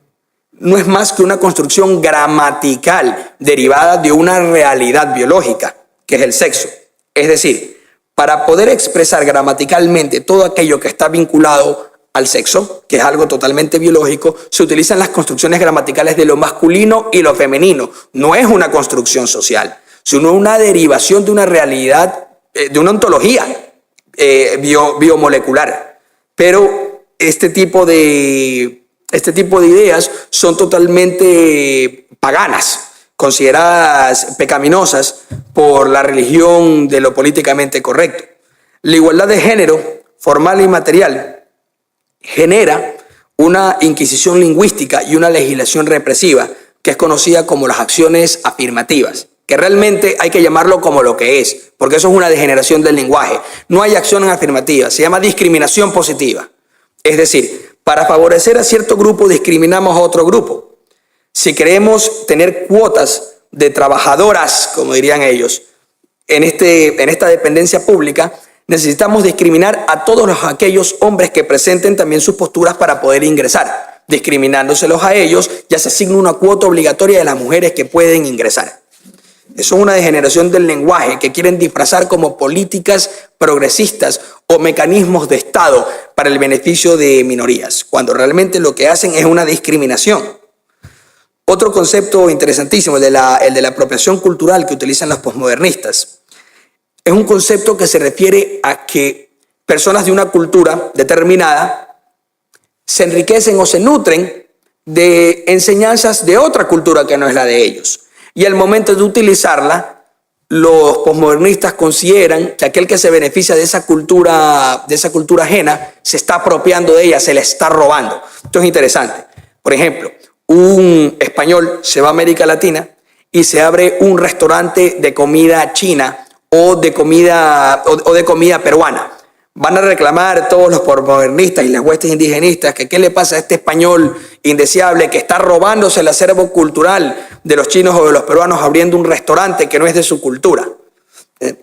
no es más que una construcción gramatical derivada de una realidad biológica, que es el sexo. Es decir, para poder expresar gramaticalmente todo aquello que está vinculado al sexo, que es algo totalmente biológico, se utilizan las construcciones gramaticales de lo masculino y lo femenino. No es una construcción social, sino una derivación de una realidad, de una ontología biomolecular. Pero este tipo de ideas son totalmente paganas, consideradas pecaminosas por la religión de lo políticamente correcto. La igualdad de género, formal y material, genera una inquisición lingüística y una legislación represiva que es conocida como las acciones afirmativas, que realmente hay que llamarlo como lo que es, porque eso es una degeneración del lenguaje. No hay acciones afirmativas, se llama discriminación positiva. Es decir, para favorecer a cierto grupo discriminamos a otro grupo. Si queremos tener cuotas de trabajadoras, como dirían ellos, en esta dependencia pública, necesitamos discriminar a todos aquellos hombres que presenten también sus posturas para poder ingresar. Discriminándoselos a ellos, ya se asigna una cuota obligatoria de las mujeres que pueden ingresar. Eso es una degeneración del lenguaje que quieren disfrazar como políticas progresistas o mecanismos de Estado para el beneficio de minorías, cuando realmente lo que hacen es una discriminación. Otro concepto interesantísimo, el de la apropiación cultural que utilizan los posmodernistas. Es un concepto que se refiere a que personas de una cultura determinada se enriquecen o se nutren de enseñanzas de otra cultura que no es la de ellos. Y al momento de utilizarla, los posmodernistas consideran que aquel que se beneficia de esa cultura ajena se está apropiando de ella, se le está robando. Esto es interesante. Por ejemplo, un español se va a América Latina y se abre un restaurante de comida china o de comida peruana. Van a reclamar todos los posmodernistas y las huestes indigenistas que qué le pasa a este español indeseable que está robándose el acervo cultural de los chinos o de los peruanos abriendo un restaurante que no es de su cultura.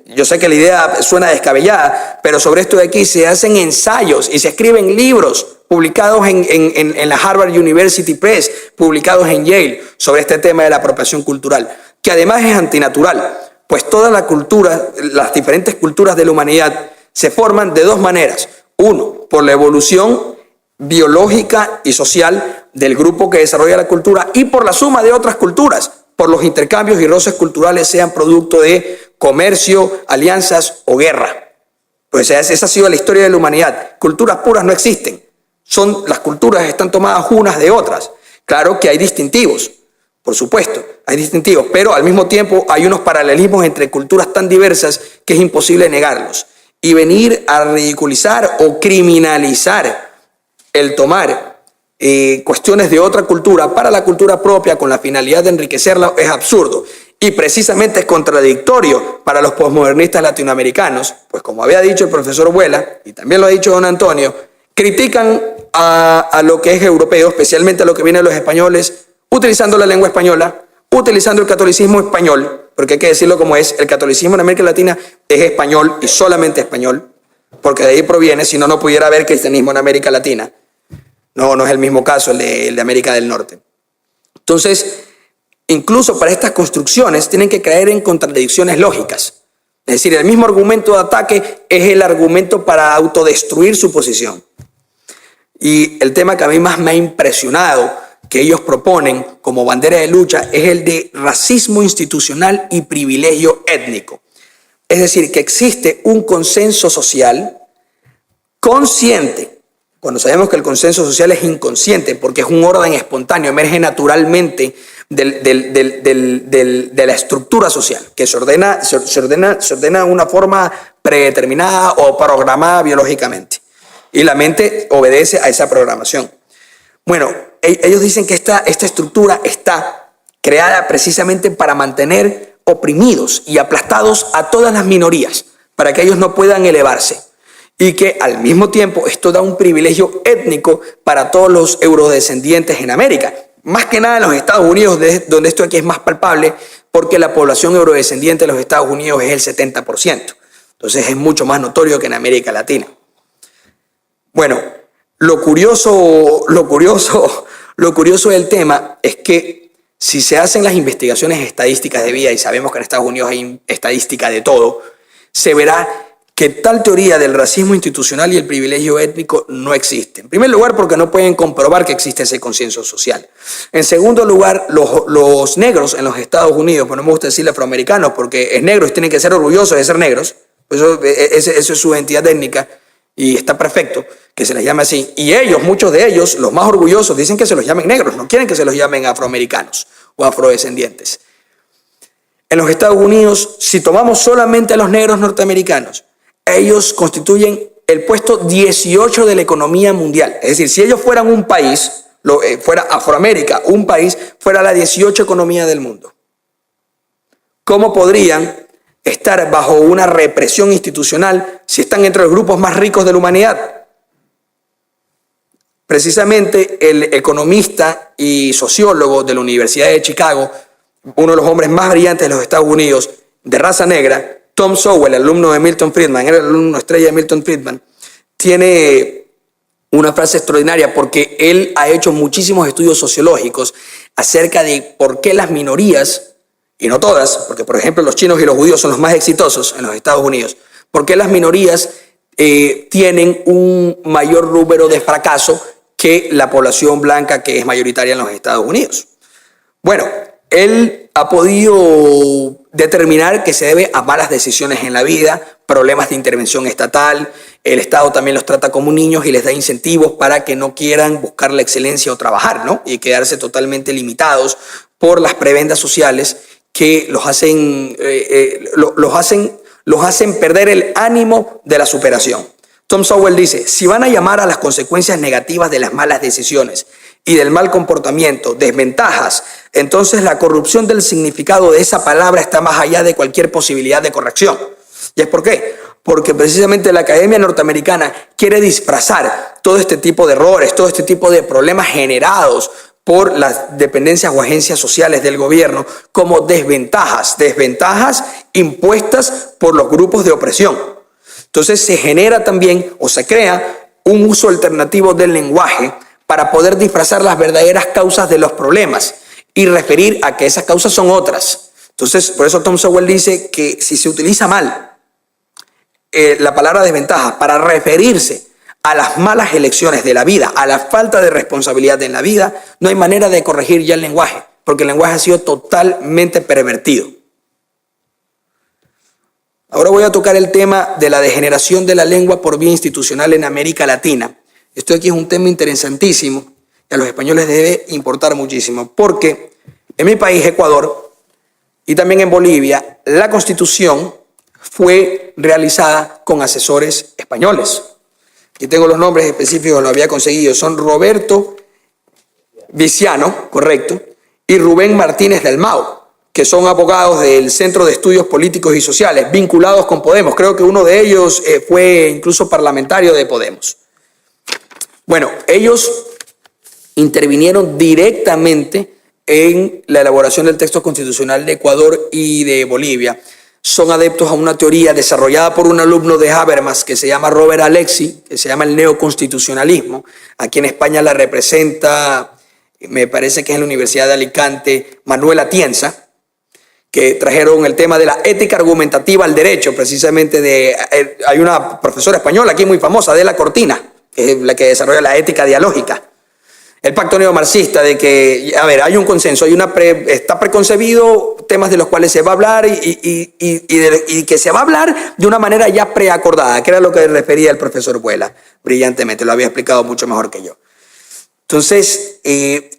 Yo sé que la idea suena descabellada, pero sobre esto de aquí se hacen ensayos y se escriben libros publicados en la Harvard University Press, publicados en Yale, sobre este tema de la apropiación cultural, que además es antinatural. Pues toda la cultura, las diferentes culturas de la humanidad se forman de dos maneras. Uno, por la evolución biológica y social del grupo que desarrolla la cultura y por la suma de otras culturas, por los intercambios y roces culturales, sean producto de comercio, alianzas o guerra. Pues esa ha sido la historia de la humanidad. Culturas puras no existen. Las culturas están tomadas unas de otras. Claro que hay distintivos, por supuesto, hay distintivos, pero al mismo tiempo hay unos paralelismos entre culturas tan diversas que es imposible negarlos. Y venir a ridiculizar o criminalizar el tomar cuestiones de otra cultura para la cultura propia con la finalidad de enriquecerla es absurdo. Y precisamente es contradictorio para los posmodernistas latinoamericanos, pues como había dicho el profesor Vuela, y también lo ha dicho don Antonio, critican a lo que es europeo, especialmente a lo que viene de los españoles, utilizando la lengua española, utilizando el catolicismo español, porque hay que decirlo como es, el catolicismo en América Latina es español y solamente español, porque de ahí proviene, si no, no pudiera haber cristianismo en América Latina. No es el mismo caso el de América del Norte. Entonces, incluso para estas construcciones tienen que caer en contradicciones lógicas. Es decir, el mismo argumento de ataque es el argumento para autodestruir su posición. Y el tema que a mí más me ha impresionado que ellos proponen como bandera de lucha es el de racismo institucional y privilegio étnico. Es decir, que existe un consenso social consciente, cuando sabemos que el consenso social es inconsciente porque es un orden espontáneo, emerge naturalmente de la estructura social, que se ordena de una forma predeterminada o programada biológicamente. Y la mente obedece a esa programación. Bueno, ellos dicen que esta estructura está creada precisamente para mantener oprimidos y aplastados a todas las minorías, para que ellos no puedan elevarse. Y que al mismo tiempo esto da un privilegio étnico para todos los eurodescendientes en América. Más que nada en los Estados Unidos, donde esto aquí es más palpable, porque la población eurodescendiente de los Estados Unidos es el 70%. Entonces es mucho más notorio que en América Latina. Bueno, lo curioso del tema es que si se hacen las investigaciones estadísticas de vida, y sabemos que en Estados Unidos hay estadística de todo, se verá que tal teoría del racismo institucional y el privilegio étnico no existe. En primer lugar, porque no pueden comprobar que existe ese consenso social. En segundo lugar, los negros en los Estados Unidos, pues no me gusta decirle afroamericanos, porque es negros, tienen que ser orgullosos de ser negros, pues eso es su identidad étnica, y está perfecto que se les llame así. Y ellos, muchos de ellos, los más orgullosos, dicen que se los llamen negros, no quieren que se los llamen afroamericanos o afrodescendientes. En los Estados Unidos, si tomamos solamente a los negros norteamericanos, ellos constituyen el puesto 18 de la economía mundial. Es decir, si ellos fueran un país, fuera Afroamérica, un país, fuera la 18 economía del mundo. ¿Cómo podrían estar bajo una represión institucional si están entre los grupos más ricos de la humanidad? Precisamente el economista y sociólogo de la Universidad de Chicago, uno de los hombres más brillantes de los Estados Unidos, de raza negra, Tom Sowell, alumno de Milton Friedman, era el alumno estrella de Milton Friedman, tiene una frase extraordinaria porque él ha hecho muchísimos estudios sociológicos acerca de por qué las minorías, y no todas, porque por ejemplo los chinos y los judíos son los más exitosos en los Estados Unidos, por qué las minorías tienen un mayor número de fracaso que la población blanca que es mayoritaria en los Estados Unidos. Bueno, él ha podido determinar que se debe a malas decisiones en la vida, problemas de intervención estatal, el Estado también los trata como niños y les da incentivos para que no quieran buscar la excelencia o trabajar, ¿no? Y quedarse totalmente limitados por las prebendas sociales que los hacen perder el ánimo de la superación. Tom Sowell dice, si van a llamar a las consecuencias negativas de las malas decisiones y del mal comportamiento desventajas, entonces la corrupción del significado de esa palabra está más allá de cualquier posibilidad de corrección. ¿Y es por qué? Porque precisamente la Academia Norteamericana quiere disfrazar todo este tipo de errores, todo este tipo de problemas generados por las dependencias o agencias sociales del gobierno como desventajas impuestas por los grupos de opresión. Entonces se genera también o se crea un uso alternativo del lenguaje para poder disfrazar las verdaderas causas de los problemas y referir a que esas causas son otras. Entonces, por eso Tom Sowell dice que si se utiliza mal la palabra desventaja para referirse a las malas elecciones de la vida, a la falta de responsabilidad en la vida, no hay manera de corregir ya el lenguaje, porque el lenguaje ha sido totalmente pervertido. Ahora voy a tocar el tema de la degeneración de la lengua por vía institucional en América Latina. Esto aquí es un tema interesantísimo y a los españoles debe importar muchísimo, porque en mi país, Ecuador, y también en Bolivia, la Constitución fue realizada con asesores españoles. Aquí tengo los nombres específicos, lo había conseguido. Son Roberto Viciano, correcto, y Rubén Martínez del Mau, que son abogados del Centro de Estudios Políticos y Sociales, vinculados con Podemos. Creo que uno de ellos fue incluso parlamentario de Podemos. Bueno, ellos intervinieron directamente en la elaboración del texto constitucional de Ecuador y de Bolivia. Son adeptos a una teoría desarrollada por un alumno de Habermas que se llama Robert Alexy, que se llama el neoconstitucionalismo. Aquí en España la representa, me parece que es en la Universidad de Alicante, Manuel Atienza, que trajeron el tema de la ética argumentativa al derecho, precisamente hay una profesora española aquí muy famosa, Adela Cortina, que es la que desarrolla la ética dialógica. El pacto neomarxista de que, a ver, hay un consenso, está preconcebido temas de los cuales se va a hablar y que se va a hablar de una manera ya preacordada, que era lo que refería el profesor Vuela, brillantemente, lo había explicado mucho mejor que yo. Entonces,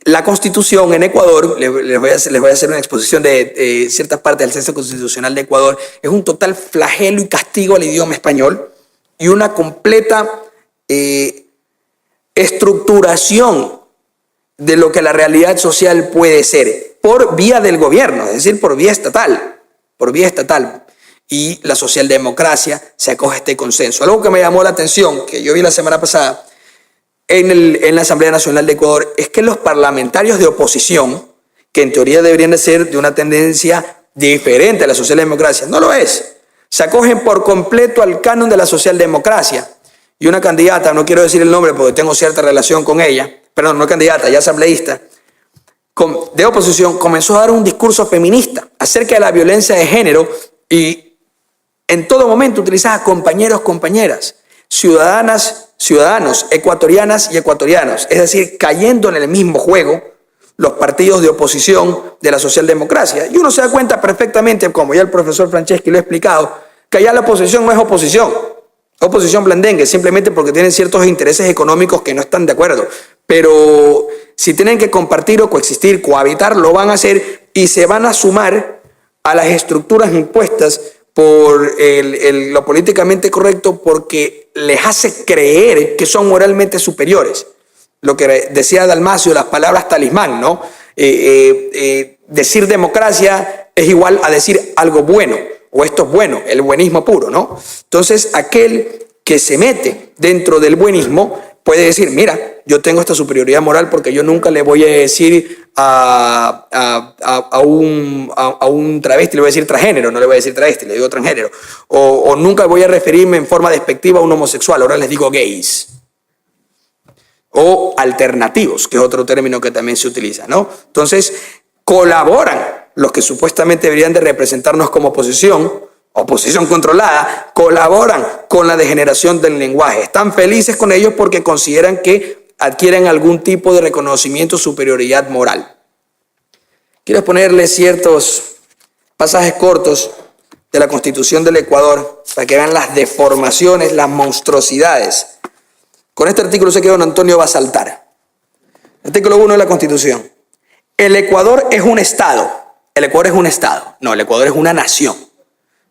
la Constitución en Ecuador, les voy a hacer una exposición de ciertas partes del texto constitucional de Ecuador, es un total flagelo y castigo al idioma español y una completa estructuración de lo que la realidad social puede ser por vía del gobierno, es decir, por vía estatal, y la socialdemocracia se acoge a este consenso. Algo que me llamó la atención, que yo vi la semana pasada en la Asamblea Nacional de Ecuador, es que los parlamentarios de oposición, que en teoría deberían de ser de una tendencia diferente a la socialdemocracia, no lo es, se acogen por completo al canon de la socialdemocracia. Y una candidata, no quiero decir el nombre porque tengo cierta relación con ella, perdón, no candidata, ya asambleísta, de oposición, comenzó a dar un discurso feminista acerca de la violencia de género y en todo momento utilizaba compañeros, compañeras, ciudadanos, ecuatorianas y ecuatorianos, es decir, cayendo en el mismo juego los partidos de oposición de la socialdemocracia. Y uno se da cuenta perfectamente, como ya el profesor Franceschi lo ha explicado, que allá la oposición no es oposición blandengue, simplemente porque tienen ciertos intereses económicos que no están de acuerdo. Pero si tienen que compartir o coexistir, cohabitar, lo van a hacer y se van a sumar a las estructuras impuestas por lo políticamente correcto porque les hace creer que son moralmente superiores. Lo que decía Dalmacio, las palabras talismán, ¿no? Decir democracia es igual a decir algo bueno, o esto es bueno, el buenismo puro, ¿no? Entonces, aquel que se mete dentro del buenismo puede decir, mira, yo tengo esta superioridad moral porque yo nunca le voy a decir a un travesti, le voy a decir transgénero, no le voy a decir travesti, le digo transgénero. O nunca voy a referirme en forma despectiva a un homosexual, ahora les digo gays. O alternativos, que es otro término que también se utiliza, ¿no? Entonces, colaboran los que supuestamente deberían de representarnos como oposición controlada, colaboran con la degeneración del lenguaje. Están felices con ellos porque consideran que adquieren algún tipo de reconocimiento, superioridad moral. Quiero ponerles ciertos pasajes cortos de la Constitución del Ecuador para que vean las deformaciones, las monstruosidades. Con este artículo sé que don Antonio va a saltar. Artículo 1 de la Constitución. El Ecuador es un Estado. El Ecuador es un Estado. No, el Ecuador es una nación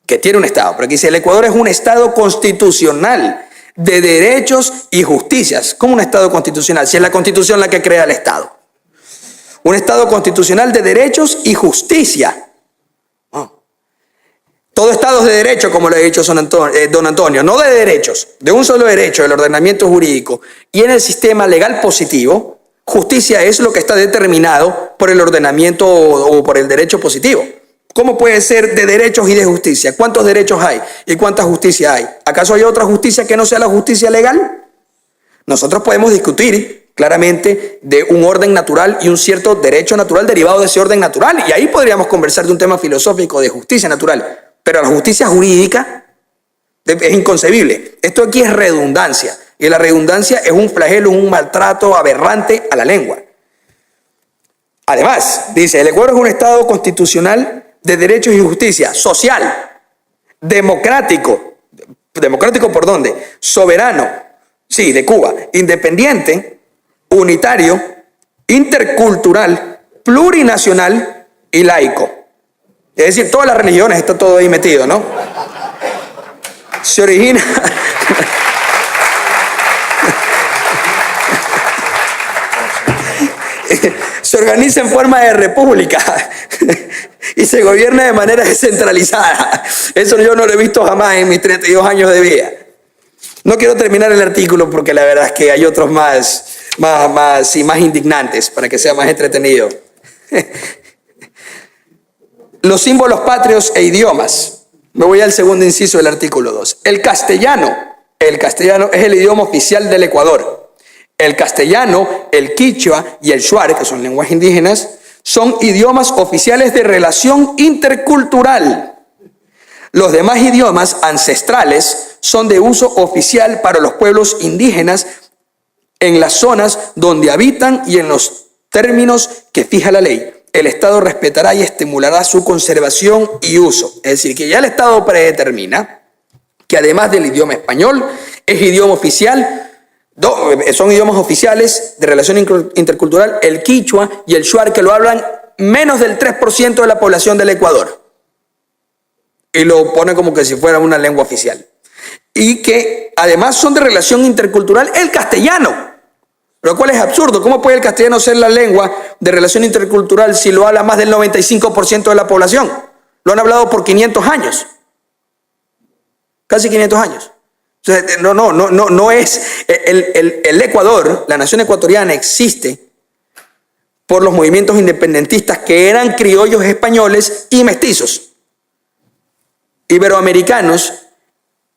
que tiene un Estado. Pero aquí dice, el Ecuador es un Estado constitucional de derechos y justicias. ¿Cómo un Estado constitucional? Si es la Constitución la que crea el Estado. Un Estado constitucional de derechos y justicia. Todo Estado es de derecho, como lo ha dicho don Antonio, no de derechos, de un solo derecho, el ordenamiento jurídico. Y en el sistema legal positivo, justicia es lo que está determinado por el ordenamiento o por el derecho positivo. ¿Cómo puede ser de derechos y de justicia? ¿Cuántos derechos hay y cuánta justicia hay? ¿Acaso hay otra justicia que no sea la justicia legal? Nosotros podemos discutir claramente de un orden natural y un cierto derecho natural derivado de ese orden natural. Y ahí podríamos conversar de un tema filosófico de justicia natural. Pero la justicia jurídica es inconcebible. Esto aquí es redundancia. Y la redundancia es un flagelo, un maltrato aberrante a la lengua. Además, dice, el Ecuador es un Estado constitucional de derechos y justicia, social, democrático. ¿Democrático por dónde? Soberano, sí, de Cuba, independiente, unitario, intercultural, plurinacional y laico. Es decir, todas las religiones, está todo ahí metido, ¿no? Se origina... Se organiza en forma de república y se gobierna de manera descentralizada. Eso yo no lo he visto jamás en mis 32 años de vida. No quiero terminar el artículo porque la verdad es que hay otros más indignantes para que sea más entretenido. Los símbolos patrios e idiomas. Me voy al segundo inciso del artículo 2. El castellano es el idioma oficial del Ecuador. El castellano, el quichua y el shuar, que son lenguas indígenas, son idiomas oficiales de relación intercultural. Los demás idiomas ancestrales son de uso oficial para los pueblos indígenas en las zonas donde habitan y en los términos que fija la ley. El Estado respetará y estimulará su conservación y uso. Es decir, que ya el Estado predetermina que además del idioma español, es idioma oficial. Son idiomas oficiales de relación intercultural, el quichua y el shuar, que lo hablan menos del 3% de la población del Ecuador. Y lo pone como que si fuera una lengua oficial. Y que además son de relación intercultural el castellano, lo cual es absurdo. ¿Cómo puede el castellano ser la lengua de relación intercultural si lo habla más del 95% de la población? Lo han hablado por 500 años. Casi 500 años. No es el Ecuador, la nación ecuatoriana existe por los movimientos independentistas que eran criollos españoles y mestizos, iberoamericanos,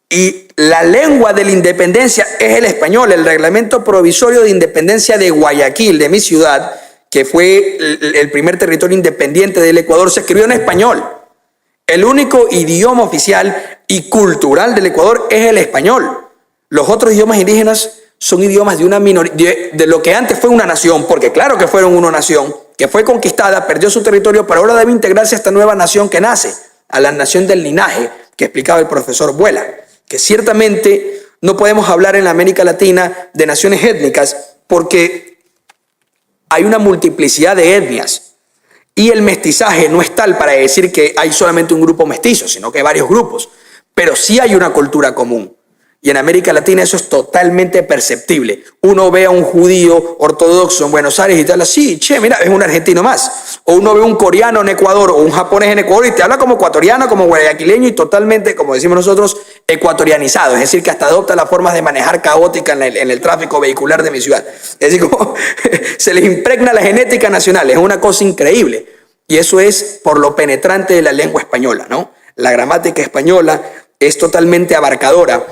y la lengua de la independencia es el español. El reglamento provisorio de independencia de Guayaquil, de mi ciudad, que fue el primer territorio independiente del Ecuador, se escribió en español. El único idioma oficial y cultural del Ecuador es el español. Los otros idiomas indígenas son idiomas de una minoría, de lo que antes fue una nación, porque claro que fueron una nación, que fue conquistada, perdió su territorio, pero ahora debe integrarse a esta nueva nación que nace, a la nación del linaje, que explicaba el profesor Vuela, que ciertamente no podemos hablar en la América Latina de naciones étnicas, porque hay una multiplicidad de etnias. Y el mestizaje no es tal para decir que hay solamente un grupo mestizo, sino que hay varios grupos. Pero sí hay una cultura común. Y en América Latina eso es totalmente perceptible. Uno ve a un judío ortodoxo en Buenos Aires y te habla, sí, che, mira, es un argentino más. O uno ve a un coreano en Ecuador o un japonés en Ecuador y te habla como ecuatoriano, como guayaquileño y totalmente, como decimos nosotros, ecuatorianizado. Es decir, que hasta adopta las formas de manejar caótica en el tráfico vehicular de mi ciudad. Es decir, como se les impregna la genética nacional. Es una cosa increíble. Y eso es por lo penetrante de la lengua española, ¿no? La gramática española es totalmente abarcadora.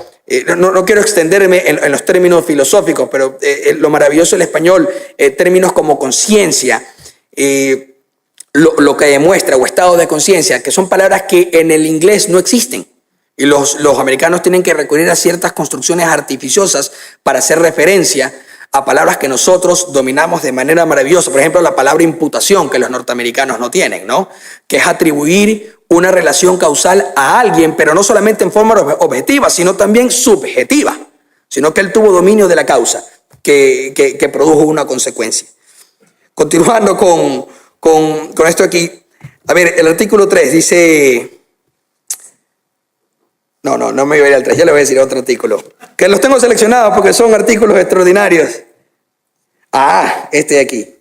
No quiero extenderme en los términos filosóficos, pero lo maravilloso del español, términos como conciencia, lo que demuestra, o estado de conciencia, que son palabras que en el inglés no existen. Y los americanos tienen que recurrir a ciertas construcciones artificiosas para hacer referencia a palabras que nosotros dominamos de manera maravillosa. Por ejemplo, la palabra imputación, que los norteamericanos no tienen, ¿no? Que es atribuir una relación causal a alguien, pero no solamente en forma objetiva, sino también subjetiva, sino que él tuvo dominio de la causa que produjo una consecuencia. Continuando con esto aquí, a ver, el artículo 3 dice... No me voy a ir al 3, ya le voy a decir otro artículo. Que los tengo seleccionados porque son artículos extraordinarios. Este de aquí.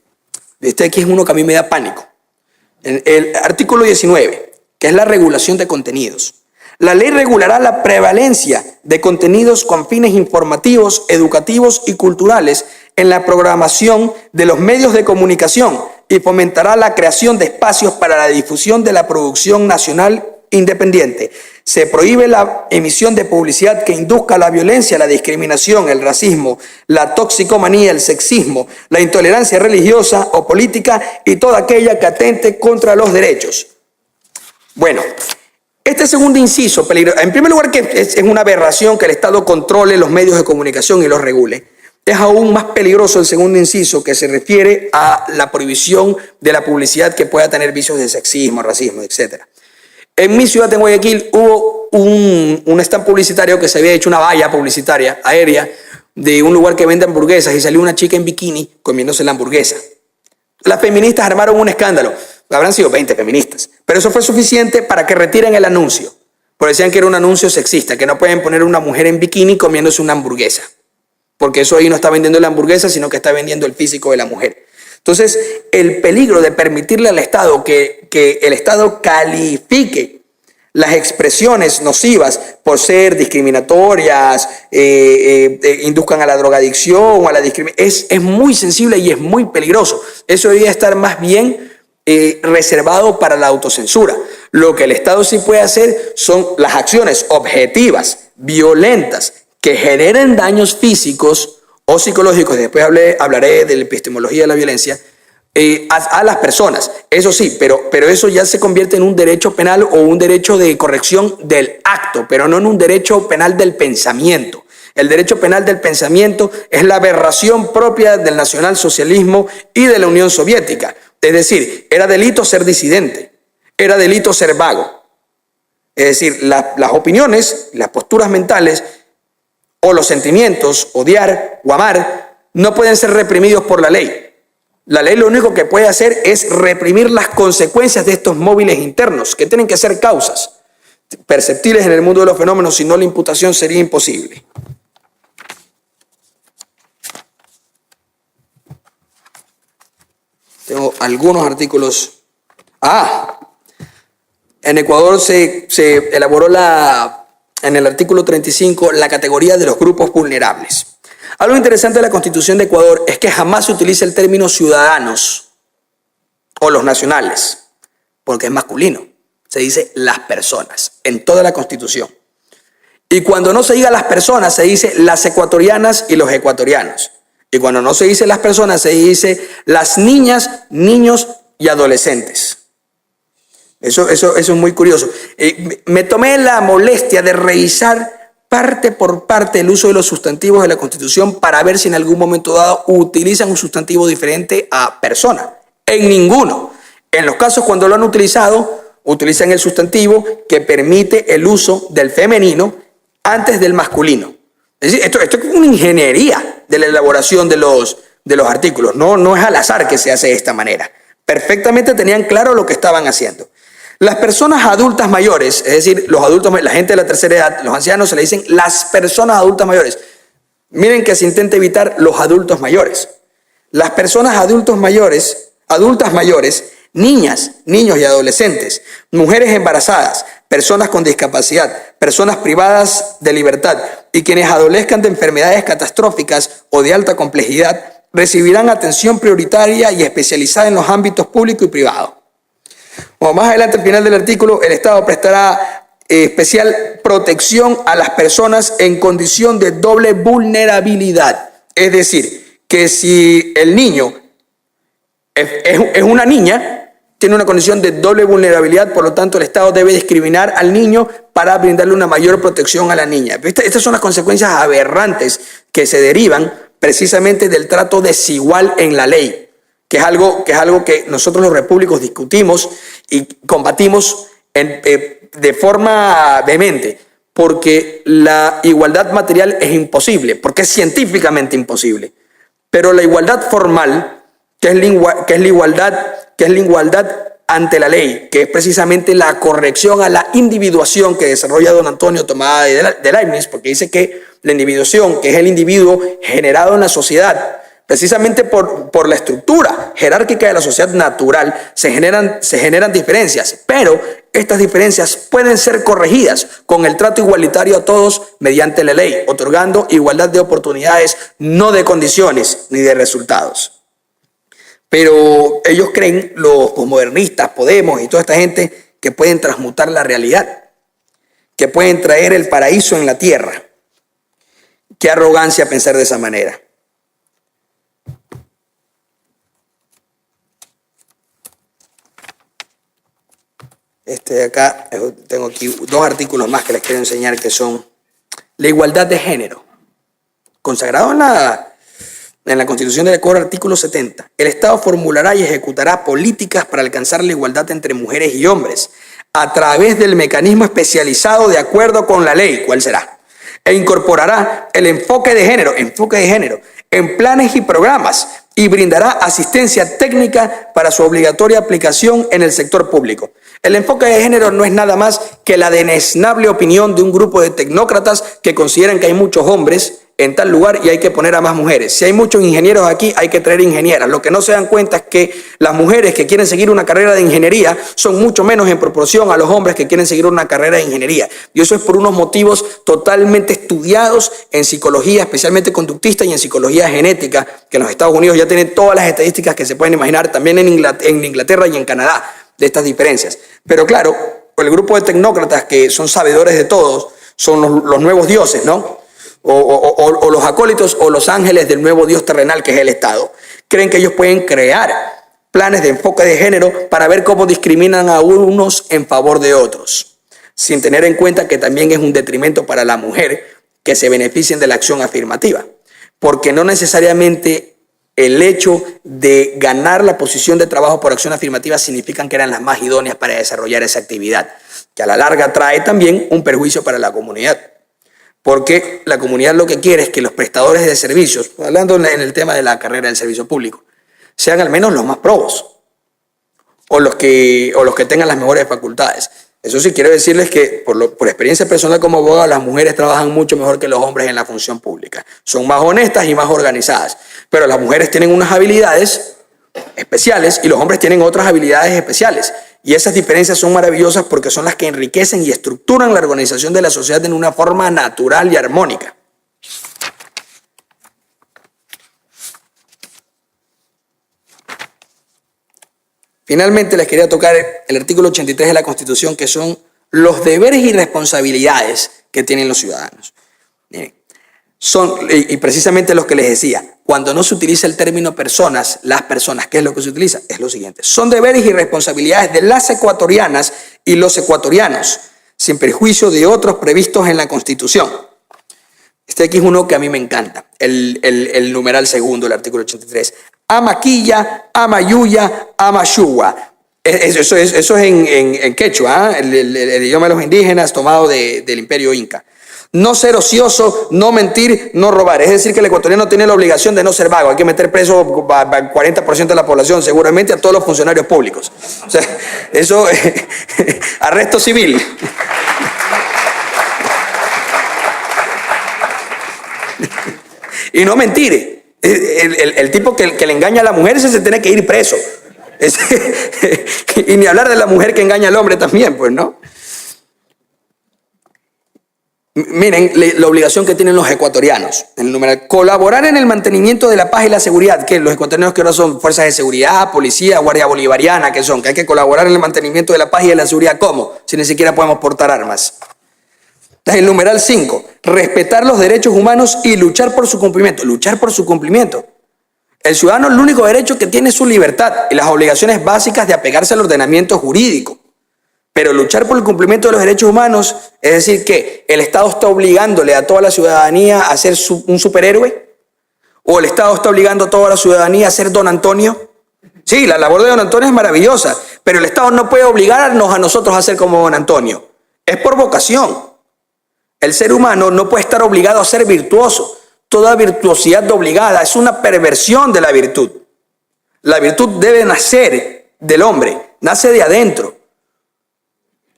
Este de aquí es uno que a mí me da pánico. El artículo 19, que es la regulación de contenidos. La ley regulará la prevalencia de contenidos con fines informativos, educativos y culturales en la programación de los medios de comunicación y fomentará la creación de espacios para la difusión de la producción nacional independiente. Se prohíbe la emisión de publicidad que induzca la violencia, la discriminación, el racismo, la toxicomanía, el sexismo, la intolerancia religiosa o política y toda aquella que atente contra los derechos. Bueno, Este segundo inciso, en primer lugar, que es una aberración que el Estado controle los medios de comunicación y los regule. Es aún más peligroso el segundo inciso, que se refiere a la prohibición de la publicidad que pueda tener vicios de sexismo, racismo, etc. En mi ciudad, en Guayaquil, hubo un stand publicitario que se había hecho una valla publicitaria aérea de un lugar que vende hamburguesas y salió una chica en bikini comiéndose la hamburguesa. Las feministas armaron un escándalo. Habrán sido 20 feministas. Pero eso fue suficiente para que retiren el anuncio. Porque decían que era un anuncio sexista, que no pueden poner una mujer en bikini comiéndose una hamburguesa. Porque eso ahí no está vendiendo la hamburguesa, sino que está vendiendo el físico de la mujer. Entonces, el peligro de permitirle al Estado que el Estado califique las expresiones nocivas por ser discriminatorias, induzcan a la drogadicción o a la discriminación, es muy sensible y es muy peligroso. Eso debería estar más bien reservado para la autocensura. Lo que el Estado sí puede hacer son las acciones objetivas, violentas, que generen daños físicos o psicológicos. Después hablaré de la epistemología de la violencia, a las personas. Eso sí, pero eso ya se convierte en un derecho penal o un derecho de corrección del acto, pero no en un derecho penal del pensamiento. El derecho penal del pensamiento es la aberración propia del nacionalsocialismo y de la Unión Soviética. Es decir, era delito ser disidente, era delito ser vago. Es decir, las opiniones, las posturas mentales o los sentimientos, odiar o amar, no pueden ser reprimidos por la ley. La ley lo único que puede hacer es reprimir las consecuencias de estos móviles internos, que tienen que ser causas perceptibles en el mundo de los fenómenos, si no la imputación sería imposible. Tengo algunos artículos. En Ecuador se elaboró en el artículo 35 la categoría de los grupos vulnerables. Algo interesante de la Constitución de Ecuador es que jamás se utiliza el término ciudadanos o los nacionales, porque es masculino. Se dice las personas en toda la Constitución. Y cuando no se diga las personas, se dice las ecuatorianas y los ecuatorianos. Y cuando no se dice las personas, se dice las niñas, niños y adolescentes. Eso es muy curioso. Me tomé la molestia de revisar parte por parte el uso de los sustantivos de la Constitución para ver si en algún momento dado utilizan un sustantivo diferente a persona. En ninguno. En los casos cuando lo han utilizado, utilizan el sustantivo que permite el uso del femenino antes del masculino. Es decir, esto es una ingeniería de la elaboración de los artículos. No es al azar que se hace de esta manera. Perfectamente tenían claro lo que estaban haciendo. Las personas adultas mayores, es decir, los adultos, la gente de la tercera edad, los ancianos, se le dicen las personas adultas mayores. Miren que se intenta evitar los adultos mayores. Las personas adultas mayores, niñas, niños y adolescentes, mujeres embarazadas, personas con discapacidad, personas privadas de libertad y quienes adolezcan de enfermedades catastróficas o de alta complejidad recibirán atención prioritaria y especializada en los ámbitos público y privado. Como más adelante al final del artículo, el Estado prestará especial protección a las personas en condición de doble vulnerabilidad. Es decir, que si el niño es una niña, tiene una condición de doble vulnerabilidad, por lo tanto el Estado debe discriminar al niño para brindarle una mayor protección a la niña. Estas son las consecuencias aberrantes que se derivan precisamente del trato desigual en la ley. Que es algo que nosotros los repúblicos discutimos y combatimos de forma vehemente, porque la igualdad material es imposible, porque es científicamente imposible. Pero la igualdad formal, que es la igualdad ante la ley, que es precisamente la corrección a la individuación que desarrolla don Antonio tomada de Leibniz, porque dice que la individuación, que es el individuo generado en la sociedad, precisamente por la estructura jerárquica de la sociedad natural, se generan diferencias, pero estas diferencias pueden ser corregidas con el trato igualitario a todos mediante la ley, otorgando igualdad de oportunidades, no de condiciones ni de resultados. Pero ellos creen, los posmodernistas, Podemos y toda esta gente, que pueden transmutar la realidad, que pueden traer el paraíso en la tierra. Qué arrogancia pensar de esa manera. Acá tengo aquí dos artículos más que les quiero enseñar que son la igualdad de género, consagrado en la Constitución del Ecuador, artículo 70. El Estado formulará y ejecutará políticas para alcanzar la igualdad entre mujeres y hombres a través del mecanismo especializado de acuerdo con la ley. ¿Cuál será? E incorporará el enfoque de género en planes y programas y brindará asistencia técnica para su obligatoria aplicación en el sector público. El enfoque de género no es nada más que la deleznable opinión de un grupo de tecnócratas que consideran que hay muchos hombres en tal lugar y hay que poner a más mujeres. Si hay muchos ingenieros aquí, hay que traer ingenieras. Lo que no se dan cuenta es que las mujeres que quieren seguir una carrera de ingeniería son mucho menos en proporción a los hombres que quieren seguir una carrera de ingeniería. Y eso es por unos motivos totalmente estudiados en psicología, especialmente conductista, y en psicología genética, que en los Estados Unidos ya tienen todas las estadísticas que se pueden imaginar, también en Inglaterra y en Canadá, de estas diferencias. Pero claro, el grupo de tecnócratas que son sabedores de todos son los nuevos dioses, ¿no? O los acólitos o los ángeles del nuevo Dios terrenal que es el Estado. Creen que ellos pueden crear planes de enfoque de género para ver cómo discriminan a unos en favor de otros, sin tener en cuenta que también es un detrimento para la mujer que se beneficien de la acción afirmativa, porque no necesariamente el hecho de ganar la posición de trabajo por acción afirmativa significa que eran las más idóneas para desarrollar esa actividad, que a la larga trae también un perjuicio para la comunidad. Porque la comunidad lo que quiere es que los prestadores de servicios, hablando en el tema de la carrera del servicio público, sean al menos los más probos o los que tengan las mejores facultades. Eso sí, quiero decirles que por experiencia personal como abogado, las mujeres trabajan mucho mejor que los hombres en la función pública. Son más honestas y más organizadas. Pero las mujeres tienen unas habilidades especiales y los hombres tienen otras habilidades especiales. Y esas diferencias son maravillosas porque son las que enriquecen y estructuran la organización de la sociedad en una forma natural y armónica. Finalmente les quería tocar el artículo 83 de la Constitución, que son los deberes y responsabilidades que tienen los ciudadanos. Miren, son, y precisamente los que les decía, cuando no se utiliza el término personas, las personas, ¿qué es lo que se utiliza? Es lo siguiente: son deberes y responsabilidades de las ecuatorianas y los ecuatorianos, sin perjuicio de otros previstos en la Constitución. Este aquí es uno que a mí me encanta, el numeral segundo del artículo 83. Amaquilla, amayuya, amayuwa. Eso es en quechua, el idioma de los indígenas tomado del imperio inca. No ser ocioso, no mentir, no robar. Es decir, que el ecuatoriano tiene la obligación de no ser vago. Hay que meter preso al 40% de la población, seguramente a todos los funcionarios públicos. O sea, eso, arresto civil. Y no mentir. El tipo que le engaña a la mujer, ese se tiene que ir preso. Y ni hablar de la mujer que engaña al hombre también, pues, ¿no? Miren la obligación que tienen los ecuatorianos. El numeral: colaborar en el mantenimiento de la paz y la seguridad. Que los ecuatorianos que ahora son fuerzas de seguridad, policía, guardia bolivariana, que hay que colaborar en el mantenimiento de la paz y de la seguridad. ¿Cómo? Si ni siquiera podemos portar armas. El numeral 5, respetar los derechos humanos y luchar por su cumplimiento. Luchar por su cumplimiento. El ciudadano, el único derecho que tiene es su libertad y las obligaciones básicas de apegarse al ordenamiento jurídico. Pero luchar por el cumplimiento de los derechos humanos, es decir, que el Estado está obligándole a toda la ciudadanía a ser un superhéroe, o el Estado está obligando a toda la ciudadanía a ser Don Antonio. Sí, la labor de Don Antonio es maravillosa, pero el Estado no puede obligarnos a nosotros a ser como Don Antonio. Es por vocación. El ser humano no puede estar obligado a ser virtuoso. Toda virtuosidad obligada es una perversión de la virtud. La virtud debe nacer del hombre, nace de adentro.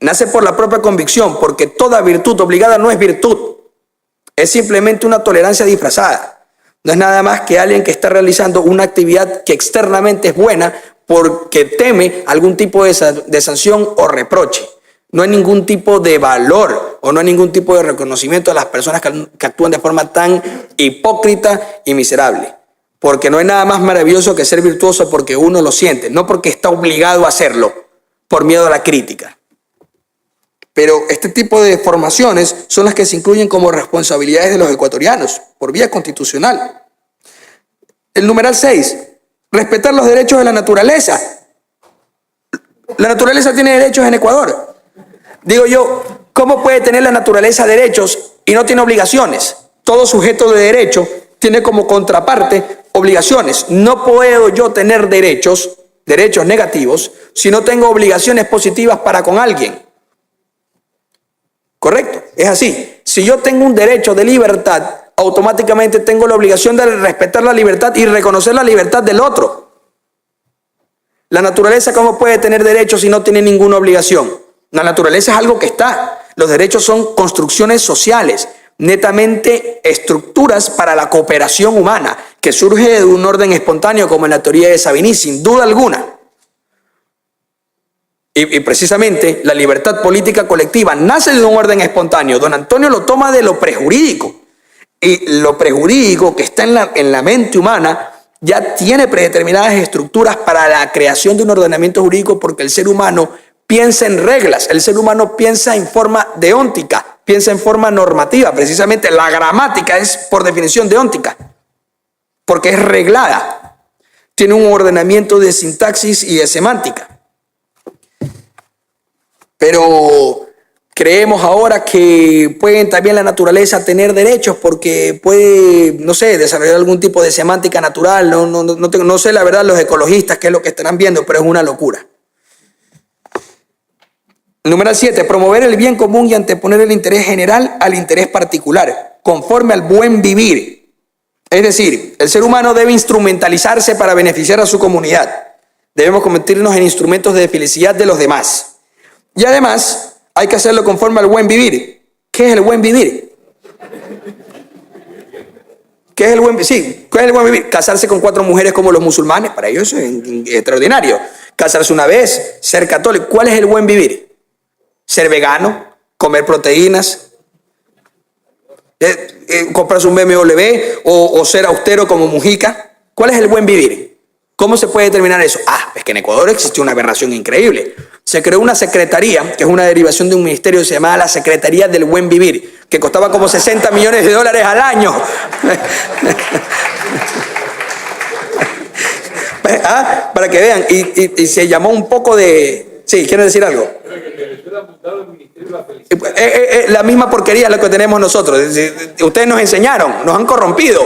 Nace por la propia convicción, porque toda virtud obligada no es virtud. Es simplemente una tolerancia disfrazada. No es nada más que alguien que está realizando una actividad que externamente es buena porque teme algún tipo de sanción o reproche. No hay ningún tipo de valor o no hay ningún tipo de reconocimiento a las personas que actúan de forma tan hipócrita y miserable. Porque no hay nada más maravilloso que ser virtuoso porque uno lo siente, no porque está obligado a hacerlo por miedo a la crítica. Pero este tipo de formaciones son las que se incluyen como responsabilidades de los ecuatorianos por vía constitucional. El numeral 6, respetar los derechos de la naturaleza. La naturaleza tiene derechos en Ecuador. Digo yo, ¿cómo puede tener la naturaleza derechos y no tiene obligaciones? Todo sujeto de derecho tiene como contraparte obligaciones. No puedo yo tener derechos negativos, si no tengo obligaciones positivas para con alguien. ¿Correcto? Es así. Si yo tengo un derecho de libertad, automáticamente tengo la obligación de respetar la libertad y reconocer la libertad del otro. La naturaleza, ¿cómo puede tener derechos si no tiene ninguna obligación? La naturaleza es algo que está. Los derechos son construcciones sociales, netamente estructuras para la cooperación humana, que surge de un orden espontáneo como en la teoría de Savigny, sin duda alguna. Y precisamente la libertad política colectiva nace de un orden espontáneo. Don Antonio lo toma de lo prejurídico. Y lo prejurídico que está en la mente humana ya tiene predeterminadas estructuras para la creación de un ordenamiento jurídico, porque el ser humano piensa en reglas, el ser humano piensa en forma deóntica, piensa en forma normativa. Precisamente la gramática es por definición deóntica, porque es reglada, tiene un ordenamiento de sintaxis y de semántica. Pero creemos ahora que pueden también la naturaleza tener derechos porque puede, no sé, desarrollar algún tipo de semántica natural. No sé la verdad los ecologistas qué es lo que estarán viendo, pero es una locura. Número 7, promover el bien común y anteponer el interés general al interés particular, conforme al buen vivir. Es decir, el ser humano debe instrumentalizarse para beneficiar a su comunidad. Debemos convertirnos en instrumentos de felicidad de los demás. Y además, hay que hacerlo conforme al buen vivir. ¿Qué es el buen vivir? ¿Qué es el buen vivir? Sí, ¿qué es el buen vivir? Casarse con 4 mujeres como los musulmanes, para ellos es extraordinario. Casarse una vez, ser católico. ¿Cuál es el buen vivir? Ser vegano, comer proteínas, comprarse un BMW o ser austero como Mujica. ¿Cuál es el buen vivir? ¿Cómo se puede determinar eso? Es que en Ecuador existe una aberración increíble. Se creó una secretaría, que es una derivación de un ministerio que se llamaba la Secretaría del Buen Vivir, que costaba como $60 millones al año. Para que vean, y se llamó un poco de... Sí, ¿quieren decir algo? La misma porquería es lo que tenemos nosotros. Ustedes nos enseñaron, nos han corrompido.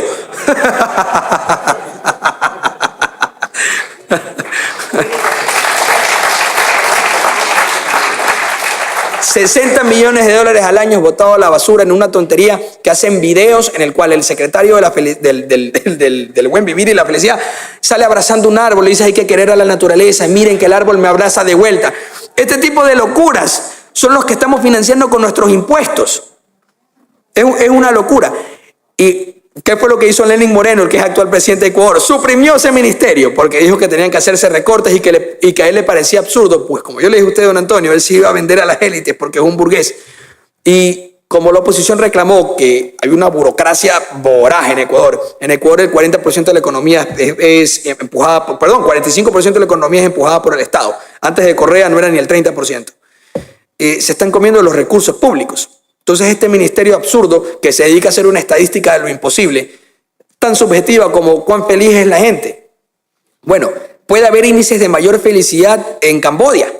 60 millones de dólares al año botados a la basura en una tontería, que hacen videos en el cual el secretario de del buen vivir y la felicidad sale abrazando un árbol y dice hay que querer a la naturaleza, miren que el árbol me abraza de vuelta. Este tipo de locuras son los que estamos financiando con nuestros impuestos. Es una locura. ¿Y qué fue lo que hizo Lenín Moreno, el que es actual presidente de Ecuador? Suprimió ese ministerio porque dijo que tenían que hacerse recortes y que a él le parecía absurdo. Pues como yo le dije a usted, don Antonio, él se iba a vender a las élites porque es un burgués. Y como la oposición reclamó que hay una burocracia voraz en Ecuador el 40% de la economía es empujada, 45% de la economía es empujada por el Estado. Antes de Correa no era ni el 30%. Se están comiendo los recursos públicos. Entonces este ministerio absurdo que se dedica a hacer una estadística de lo imposible, tan subjetiva como cuán feliz es la gente. Bueno, puede haber índices de mayor felicidad en Camboya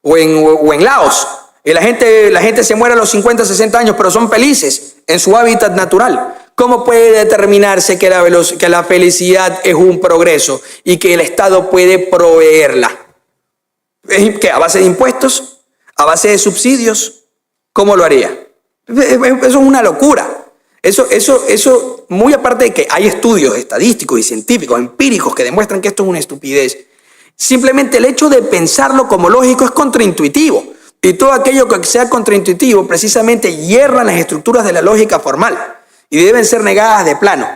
o en Laos. Y la gente se muere a los 50, 60 años, pero son felices en su hábitat natural. ¿Cómo puede determinarse que la felicidad es un progreso y que el Estado puede proveerla? ¿Qué? ¿A base de impuestos? ¿A base de subsidios? ¿Cómo lo haría? Eso es una locura. Eso, muy aparte de que hay estudios estadísticos y científicos, empíricos, que demuestran que esto es una estupidez, simplemente el hecho de pensarlo como lógico es contraintuitivo. Y todo aquello que sea contraintuitivo precisamente hierra las estructuras de la lógica formal y deben ser negadas de plano.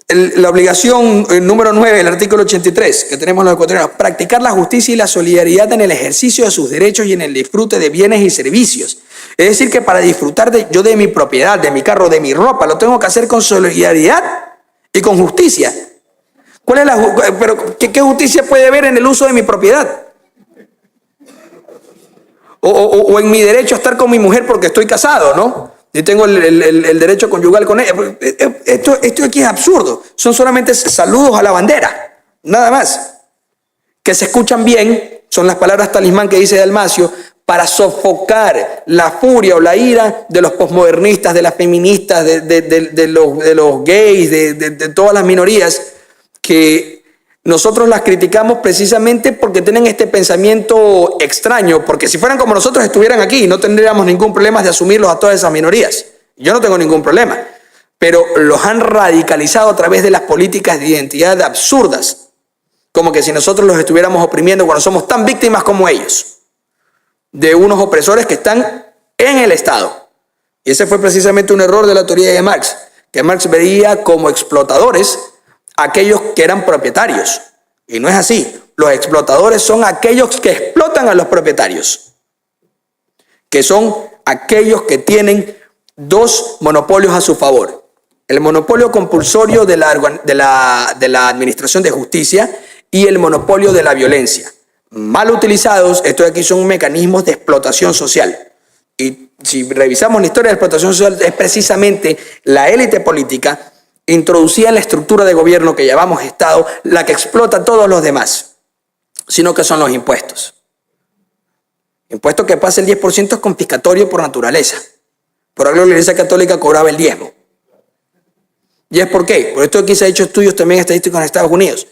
La obligación número 9 del artículo 83 que tenemos los ecuatorianos: practicar la justicia y la solidaridad en el ejercicio de sus derechos y en el disfrute de bienes y servicios. Es decir, que para disfrutar yo de mi propiedad, de mi carro, de mi ropa, lo tengo que hacer con solidaridad y con justicia. Pero ¿qué justicia puede haber en el uso de mi propiedad? O en mi derecho a estar con mi mujer porque estoy casado, ¿no? Yo tengo el derecho conyugal con ella. Esto aquí es absurdo. Son solamente saludos a la bandera, nada más. que se escuchan bien, son las palabras talismán que dice Dalmacio, para sofocar la furia o la ira de los posmodernistas, de las feministas, de los gays, de todas las minorías, que nosotros las criticamos precisamente porque tienen este pensamiento extraño, porque si fueran como nosotros estuvieran aquí, no tendríamos ningún problema de asumirlos a todas esas minorías. Yo no tengo ningún problema, pero los han radicalizado a través de las políticas de identidad absurdas, como que si nosotros los estuviéramos oprimiendo cuando somos tan víctimas como ellos, de unos opresores que están en el Estado. Y ese fue precisamente un error de la teoría de Marx, que Marx veía como explotadores a aquellos que eran propietarios. Y no es así. Los explotadores son aquellos que explotan a los propietarios, que son aquellos que tienen dos monopolios a su favor. El monopolio compulsorio de la administración de justicia y el monopolio de la violencia. Mal utilizados, estos de aquí son mecanismos de explotación social. Y si revisamos la historia de la explotación social, es precisamente la élite política introducida en la estructura de gobierno que llamamos Estado, la que explota a todos los demás, sino que son los impuestos. Impuesto que pasa el 10% es confiscatorio por naturaleza. Por algo la Iglesia Católica cobraba el diezmo. ¿Y es por qué? Por esto aquí se ha hecho estudios también estadísticos en Estados Unidos,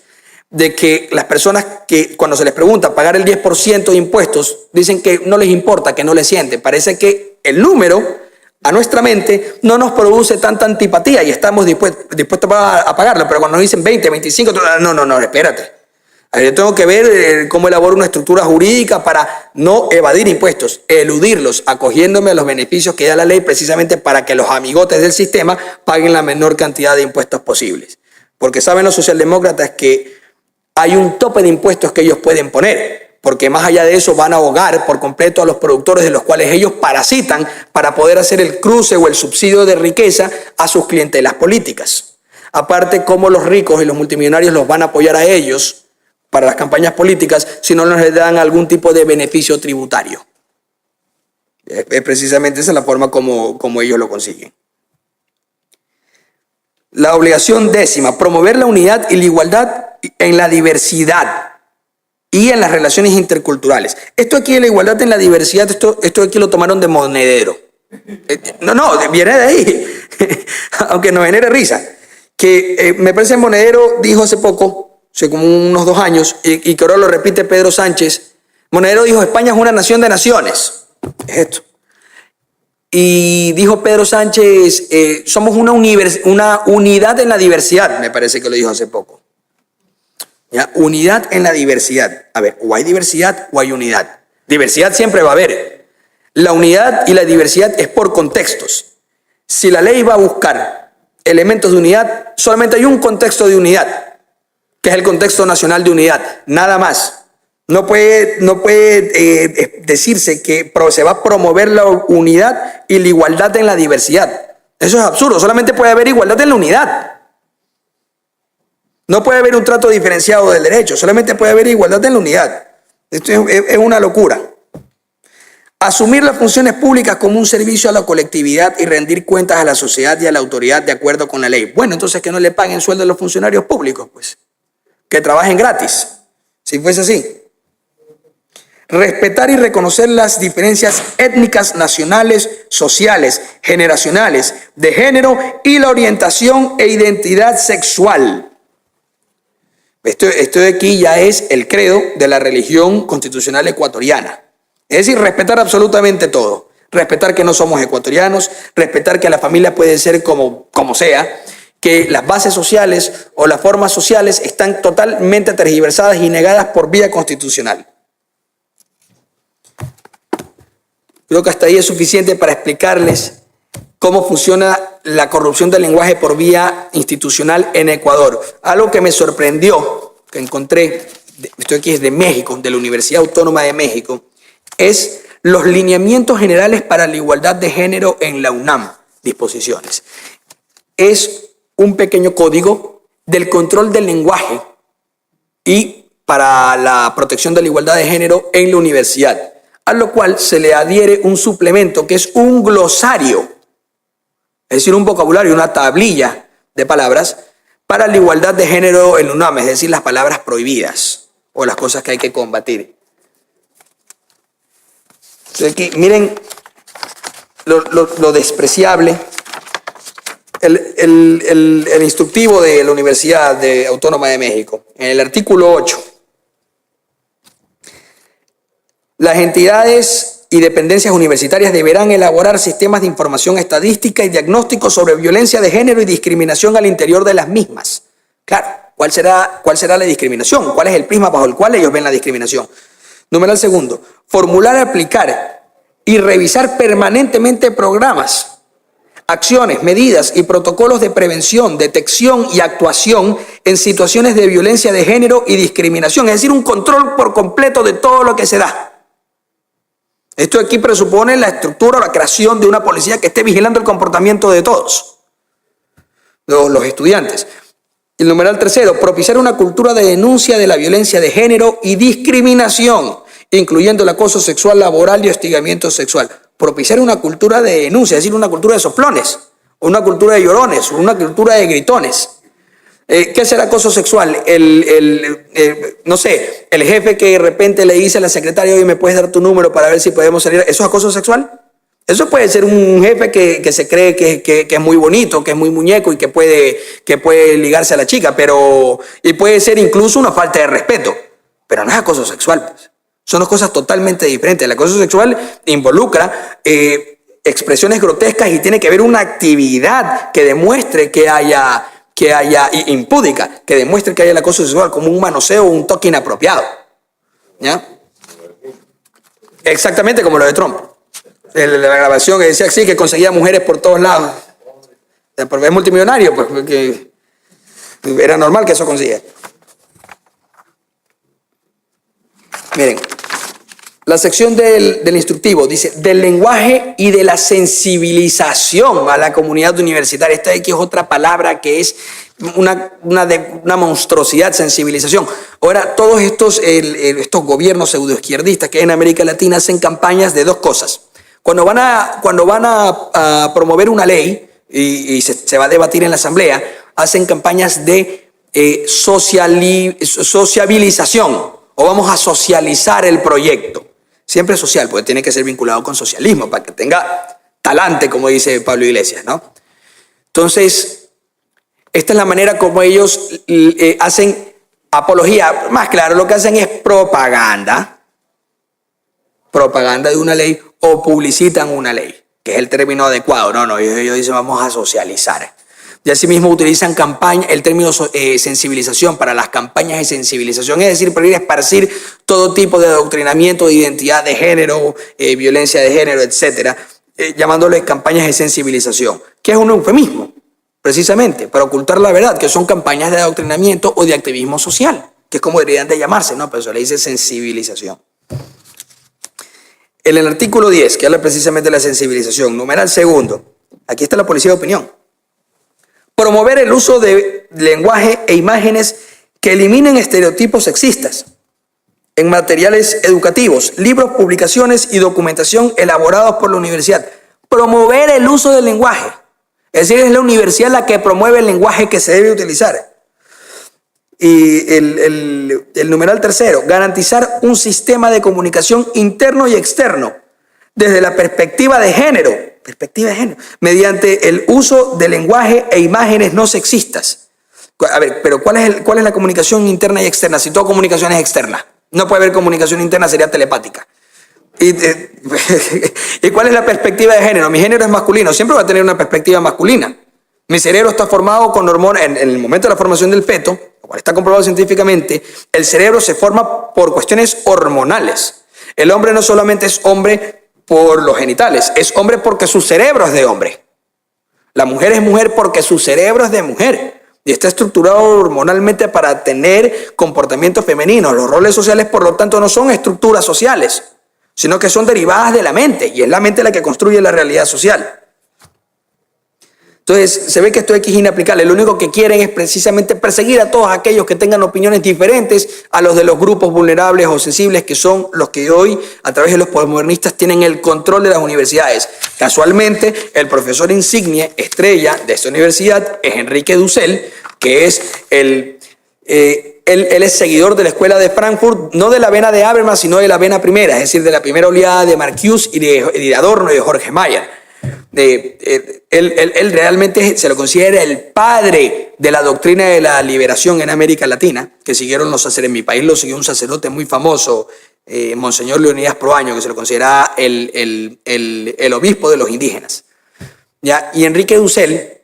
de que las personas que cuando se les pregunta pagar el 10% de impuestos, dicen que no les importa, que no les siente. Parece que el número a nuestra mente no nos produce tanta antipatía y estamos dispuestos a pagarlo, pero cuando nos dicen 20, 25, no, espérate. Yo tengo que ver cómo elaboro una estructura jurídica para no evadir impuestos, eludirlos, acogiéndome a los beneficios que da la ley precisamente para que los amigotes del sistema paguen la menor cantidad de impuestos posibles. Porque saben los socialdemócratas que hay un tope de impuestos que ellos pueden poner, porque más allá de eso van a ahogar por completo a los productores de los cuales ellos parasitan para poder hacer el cruce o el subsidio de riqueza a sus clientelas políticas. Aparte, cómo los ricos y los multimillonarios los van a apoyar a ellos para las campañas políticas si no les dan algún tipo de beneficio tributario. Es precisamente esa la forma como ellos lo consiguen. La obligación 10ª, promover la unidad y la igualdad en la diversidad y en las relaciones interculturales. Esto aquí de la igualdad en la diversidad, esto aquí lo tomaron de Monedero. No, viene de ahí, aunque nos genere risa. Que me parece que Monedero dijo hace poco, hace como unos 2 años, y que ahora lo repite Pedro Sánchez. Monedero dijo: España es una nación de naciones. Es esto. Y dijo Pedro Sánchez, somos una unidad en la diversidad, me parece que lo dijo hace poco. ¿Ya? Unidad en la diversidad. A ver, o hay diversidad o hay unidad. Diversidad siempre va a haber. La unidad y la diversidad es por contextos. Si la ley va a buscar elementos de unidad, solamente hay un contexto de unidad, que es el contexto nacional de unidad, nada más. No puede decirse que se va a promover la unidad y la igualdad en la diversidad. Eso es absurdo, solamente puede haber igualdad en la unidad. No puede haber un trato diferenciado del derecho, solamente puede haber igualdad en la unidad. Esto es una locura. Asumir las funciones públicas como un servicio a la colectividad y rendir cuentas a la sociedad y a la autoridad de acuerdo con la ley. Bueno, entonces que no le paguen sueldo a los funcionarios públicos, pues. Que trabajen gratis, si fuese así. Respetar y reconocer las diferencias étnicas, nacionales, sociales, generacionales, de género y la orientación e identidad sexual. Esto de aquí ya es el credo de la religión constitucional ecuatoriana. Es decir, respetar absolutamente todo. Respetar que no somos ecuatorianos, respetar que la familia puede ser como sea, que las bases sociales o las formas sociales están totalmente tergiversadas y negadas por vía constitucional. Creo que hasta ahí es suficiente para explicarles cómo funciona la corrupción del lenguaje por vía institucional en Ecuador. Algo que me sorprendió, que encontré, esto aquí es de México, de la Universidad Autónoma de México, es los lineamientos generales para la igualdad de género en la UNAM, disposiciones. Es un pequeño código del control del lenguaje y para la protección de la igualdad de género en la universidad, a lo cual se le adhiere un suplemento que es un glosario, es decir, un vocabulario, una tablilla de palabras para la igualdad de género en la UNAM, es decir, las palabras prohibidas, o las cosas que hay que combatir. Entonces aquí, miren lo despreciable. El instructivo de la Universidad Autónoma de México, en el artículo 8, las entidades y dependencias universitarias deberán elaborar sistemas de información estadística y diagnóstico sobre violencia de género y discriminación al interior de las mismas. Claro, ¿cuál será la discriminación? ¿Cuál es el prisma bajo el cual ellos ven la discriminación? Numeral segundo, formular, aplicar y revisar permanentemente programas, acciones, medidas y protocolos de prevención, detección y actuación en situaciones de violencia de género y discriminación. Es decir, un control por completo de todo lo que se da. Esto aquí presupone la estructura o la creación de una policía que esté vigilando el comportamiento de todos los estudiantes. El numeral tercero, propiciar una cultura de denuncia de la violencia de género y discriminación, incluyendo el acoso sexual, laboral y hostigamiento sexual. Propiciar una cultura de denuncia, es decir, una cultura de soplones, una cultura de llorones, una cultura de gritones. ¿Qué es el acoso sexual? No sé, el jefe que de repente le dice a la secretaria, oye, ¿me puedes dar tu número para ver si podemos salir? ¿Eso es acoso sexual? Eso puede ser un jefe que se cree que es muy bonito, que es muy muñeco y que puede ligarse a la chica, y puede ser incluso una falta de respeto, pero no es acoso sexual, pues. Son dos cosas totalmente diferentes. El acoso sexual involucra expresiones grotescas y tiene que haber una actividad que demuestre que haya impúdica, que demuestre que haya el acoso sexual, como un manoseo o un toque inapropiado. ¿Ya? Exactamente como lo de Trump. La grabación que decía así, que conseguía mujeres por todos lados. Porque es multimillonario, pues, porque era normal que eso consiguiera. Miren, la sección del instructivo dice del lenguaje y de la sensibilización a la comunidad universitaria. Esta aquí es otra palabra que es una monstruosidad, sensibilización. Ahora, todos estos gobiernos pseudoizquierdistas que hay en América Latina hacen campañas de dos cosas. Cuando van a promover una ley y se va a debatir en la asamblea, hacen campañas de sociabilización. O vamos a socializar el proyecto. Siempre social, porque tiene que ser vinculado con socialismo, para que tenga talante, como dice Pablo Iglesias, ¿no? Entonces, esta es la manera como ellos hacen apología. Más claro, lo que hacen es propaganda de una ley o publicitan una ley, que es el término adecuado. No, ellos dicen vamos a socializar. Y asimismo utilizan el término sensibilización para las campañas de sensibilización, es decir, para ir a esparcir todo tipo de adoctrinamiento de identidad de género, violencia de género, etcétera, llamándole campañas de sensibilización, que es un eufemismo, precisamente, para ocultar la verdad, que son campañas de adoctrinamiento o de activismo social, que es como deberían de llamarse, ¿no? Pero eso le dice sensibilización. En el artículo 10, que habla precisamente de la sensibilización, numeral segundo, aquí está la policía de opinión. Promover el uso de lenguaje e imágenes que eliminen estereotipos sexistas en materiales educativos, libros, publicaciones y documentación elaborados por la universidad. Promover el uso del lenguaje. Es decir, es la universidad la que promueve el lenguaje que se debe utilizar. Y el numeral tercero, garantizar un sistema de comunicación interno y externo desde la perspectiva de género, mediante el uso de lenguaje e imágenes no sexistas. A ver, pero ¿cuál es la comunicación interna y externa? Si toda comunicación es externa, no puede haber comunicación interna, sería telepática. ¿Y cuál es la perspectiva de género? Mi género es masculino, siempre va a tener una perspectiva masculina. Mi cerebro está formado con hormonas, en el momento de la formación del feto, lo cual está comprobado científicamente, el cerebro se forma por cuestiones hormonales. El hombre no solamente es hombre por los genitales, es hombre porque su cerebro es de hombre. La mujer es mujer porque su cerebro es de mujer y está estructurado hormonalmente para tener comportamientos femeninos. Los roles sociales, por lo tanto, no son estructuras sociales, sino que son derivadas de la mente, y es la mente la que construye la realidad social. Entonces, se ve que esto aquí es inaplicable. Lo único que quieren es precisamente perseguir a todos aquellos que tengan opiniones diferentes a los de los grupos vulnerables o sensibles, que son los que hoy, a través de los posmodernistas, tienen el control de las universidades. Casualmente, el profesor insignia, estrella de esta universidad, es Enrique Dussel, que es el él es seguidor de la escuela de Frankfurt, no de la vena de Habermas, sino de la vena primera, es decir, de la primera oleada de Marcuse y de Adorno y de Jorge Mayer. Él realmente se lo considera el padre de la doctrina de la liberación en América Latina, que siguieron los sacerdotes. En mi país lo siguió un sacerdote muy famoso, Monseñor Leonidas Proaño, que se lo considera el obispo de los indígenas. ¿Ya? Y Enrique Dussel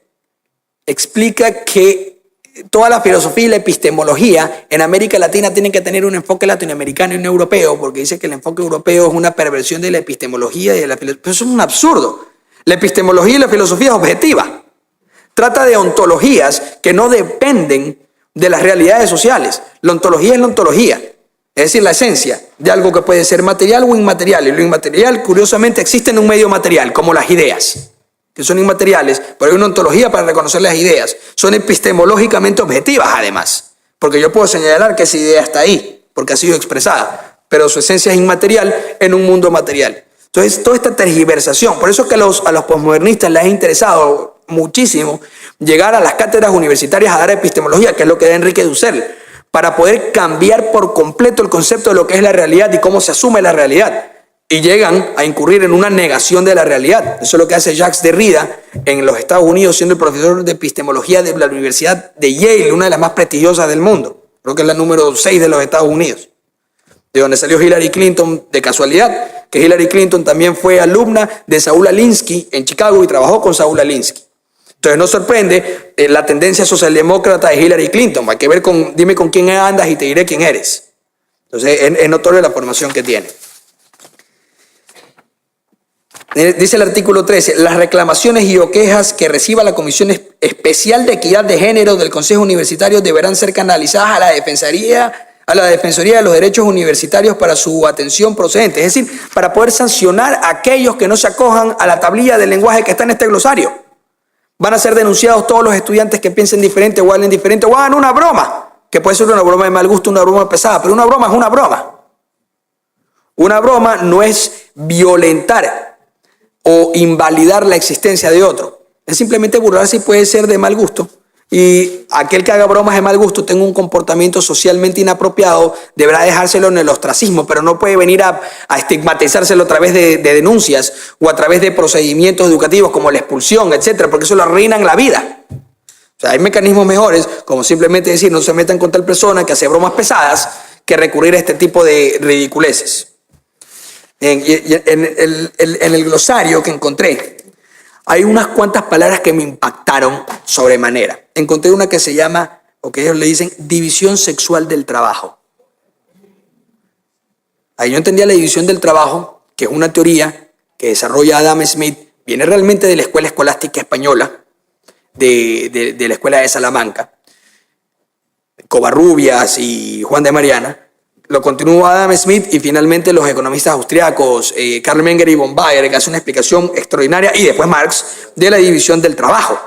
explica que toda la filosofía y la epistemología en América Latina tienen que tener un enfoque latinoamericano y no europeo, porque dice que el enfoque europeo es una perversión de la epistemología y de la filosofía. Pero eso es un absurdo. La epistemología y la filosofía es objetiva. Trata de ontologías que no dependen de las realidades sociales. La ontología es la ontología, es decir, la esencia de algo que puede ser material o inmaterial. Y lo inmaterial, curiosamente, existe en un medio material, como las ideas, que son inmateriales, pero hay una ontología para reconocer las ideas. Son epistemológicamente objetivas, además, porque yo puedo señalar que esa idea está ahí, porque ha sido expresada, pero su esencia es inmaterial en un mundo material. Entonces, toda esta tergiversación, por eso es que a los posmodernistas les ha interesado muchísimo llegar a las cátedras universitarias a dar epistemología, que es lo que da Enrique Dussel, para poder cambiar por completo el concepto de lo que es la realidad y cómo se asume la realidad. Y llegan a incurrir en una negación de la realidad. Eso es lo que hace Jacques Derrida en los Estados Unidos, siendo el profesor de epistemología de la Universidad de Yale, una de las más prestigiosas del mundo. Creo que es la número 6 de los Estados Unidos, de donde salió Hillary Clinton de casualidad, que Hillary Clinton también fue alumna de Saúl Alinsky en Chicago y trabajó con Saúl Alinsky. Entonces no sorprende la tendencia socialdemócrata de Hillary Clinton. Hay que ver dime con quién andas y te diré quién eres. Entonces es notorio la formación que tiene. Dice el artículo 13, las reclamaciones y o quejas que reciba la Comisión Especial de Equidad de Género del Consejo Universitario deberán ser canalizadas a la Defensoría de los Derechos Universitarios para su atención procedente. Es decir, para poder sancionar a aquellos que no se acojan a la tablilla del lenguaje que está en este glosario. Van a ser denunciados todos los estudiantes que piensen diferente o hablen diferente o hagan una broma, que puede ser una broma de mal gusto, una broma pesada, pero una broma es una broma. Una broma no es violentar o invalidar la existencia de otro. Es simplemente burlarse y puede ser de mal gusto. Y aquel que haga bromas de mal gusto, tenga un comportamiento socialmente inapropiado, deberá dejárselo en el ostracismo, pero no puede venir a estigmatizárselo a través de denuncias o a través de procedimientos educativos como la expulsión, etcétera, porque eso le arruinan la vida. O sea, hay mecanismos mejores, como simplemente decir, no se metan con tal persona que hace bromas pesadas, que recurrir a este tipo de ridiculeces. En el glosario que encontré, hay unas cuantas palabras que me impactaron sobremanera. Encontré una que se llama, o que ellos le dicen, división sexual del trabajo. Ahí yo entendía la división del trabajo, que es una teoría que desarrolla Adam Smith, viene realmente de la escuela escolástica española, de la escuela de Salamanca, Covarrubias y Juan de Mariana. Lo continúa Adam Smith y finalmente los economistas austriacos Karl Menger y von Baer, que hace una explicación extraordinaria, y después Marx, de la división del trabajo,